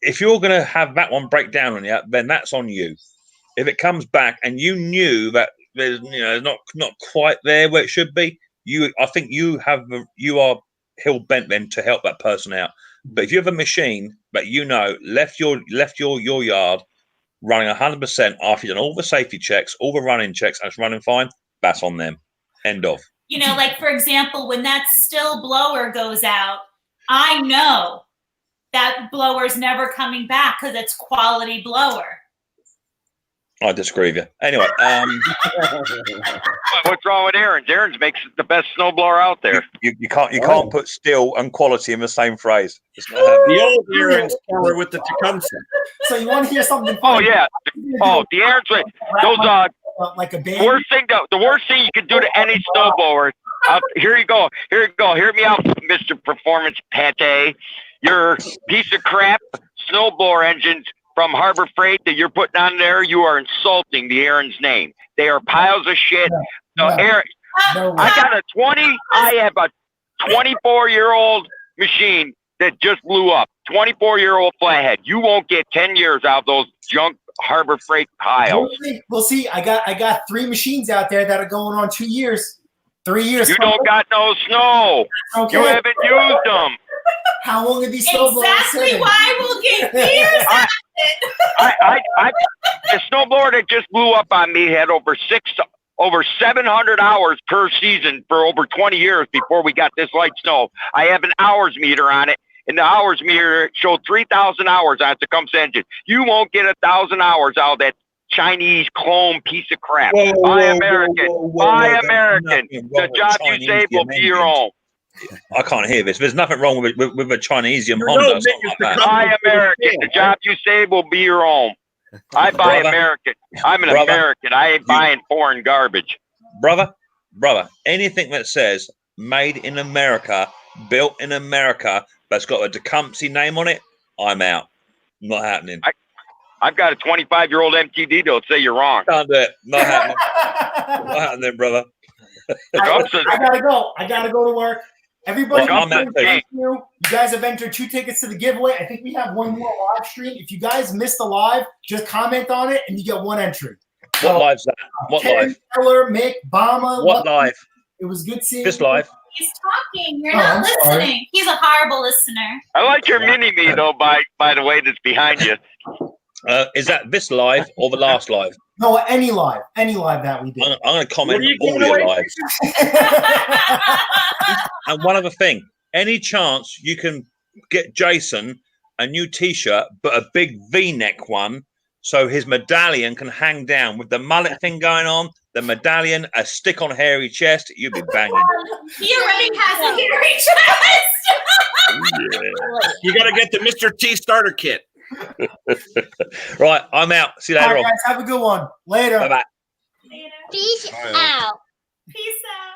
Speaker 3: If you're going to have that one break down on you, then that's on you. If it comes back and you knew that there's not quite there where it should be, I think you are hell bent then to help that person out. But if you have a machine that left your yard running 100% after you've done all the safety checks, all the running checks, and it's running fine, that's on them. End of.
Speaker 2: Like for example, when that still blower goes out, I know that blower's never coming back because it's quality blower.
Speaker 3: I disagree with you. Anyway,
Speaker 7: what's wrong with Aaron's? Aaron's makes the best snowblower out there.
Speaker 3: You can't put still and quality in the same phrase.
Speaker 4: The old Aaron's color with the Tecumseh.
Speaker 1: So you want to hear something
Speaker 7: funny? Oh yeah. Oh, the Aaron's those
Speaker 1: like a band.
Speaker 7: The worst thing you can do to any snowblower. Here you go. Hear me out, Mr. Performance Pattay. Your piece of crap snowblower engines from Harbor Freight that you're putting on there, you are insulting the Aaron's name. They are piles of shit. Aaron, I have a 24-year-old machine that just blew up. 24-year-old flathead. You won't get 10 years out of those junk Harbor Freight piles.
Speaker 1: We'll see. I got 3 machines out there that are going on 2 years. 3 years.
Speaker 7: You don't got no snow. Okay. You haven't used them.
Speaker 1: How long are these snowblowers
Speaker 2: Exactly
Speaker 1: sitting?
Speaker 2: why we'll get years out of it.
Speaker 7: The snowblower that just blew up on me had over 700 hours per season for over 20 years before we got this light snow. I have an hours meter on it, and the hours meter showed 3,000 hours on the Tecumseh engine. You won't get 1,000 hours out of that Chinese clone piece of crap. Buy American. Buy American. The job you save will be your own.
Speaker 3: I can't hear this. There's nothing wrong with a Chinesium Honda.
Speaker 7: Buy American. The job you save will be your own. I buy American. I'm an American. I ain't buying foreign garbage.
Speaker 3: Brother, anything that says made in America, built in America, that's got a Tecumseh name on it, I'm out. Not happening.
Speaker 7: I've got a 25-year-old MTD that'll say you're wrong.
Speaker 3: Can't do it. Not happening. Not happening, brother.
Speaker 1: I gotta go to work. Everybody,
Speaker 3: thank
Speaker 1: you guys have entered 2 tickets to the giveaway. I think we have 1 more live stream. If you guys missed the live, just comment on it and you get 1 entry.
Speaker 3: What live's that? What
Speaker 1: Ken,
Speaker 3: live?
Speaker 1: Keller, Mick, Bama.
Speaker 3: What live?
Speaker 1: It was good seeing
Speaker 3: this
Speaker 1: you.
Speaker 3: live.
Speaker 2: He's talking. You're not listening.
Speaker 1: Sorry.
Speaker 2: He's a horrible listener.
Speaker 7: I like your mini-me, though, by the way that's behind you.
Speaker 3: Is that this live or the last live?
Speaker 1: No, any live that we did.
Speaker 3: I'm going to comment on all your lives. And one other thing, any chance you can get Jason a new T-shirt, but a big V-neck one, so his medallion can hang down with the mullet thing going on, the medallion, a stick on hairy chest, you'd be banging.
Speaker 2: He already has a hairy chest.
Speaker 4: Yeah. You got to get the Mr. T starter kit.
Speaker 3: Right, I'm out. See you later
Speaker 1: All right, guys, have a good one. Later.
Speaker 3: Bye-bye.
Speaker 2: Later.
Speaker 8: Peace out.
Speaker 2: Peace out.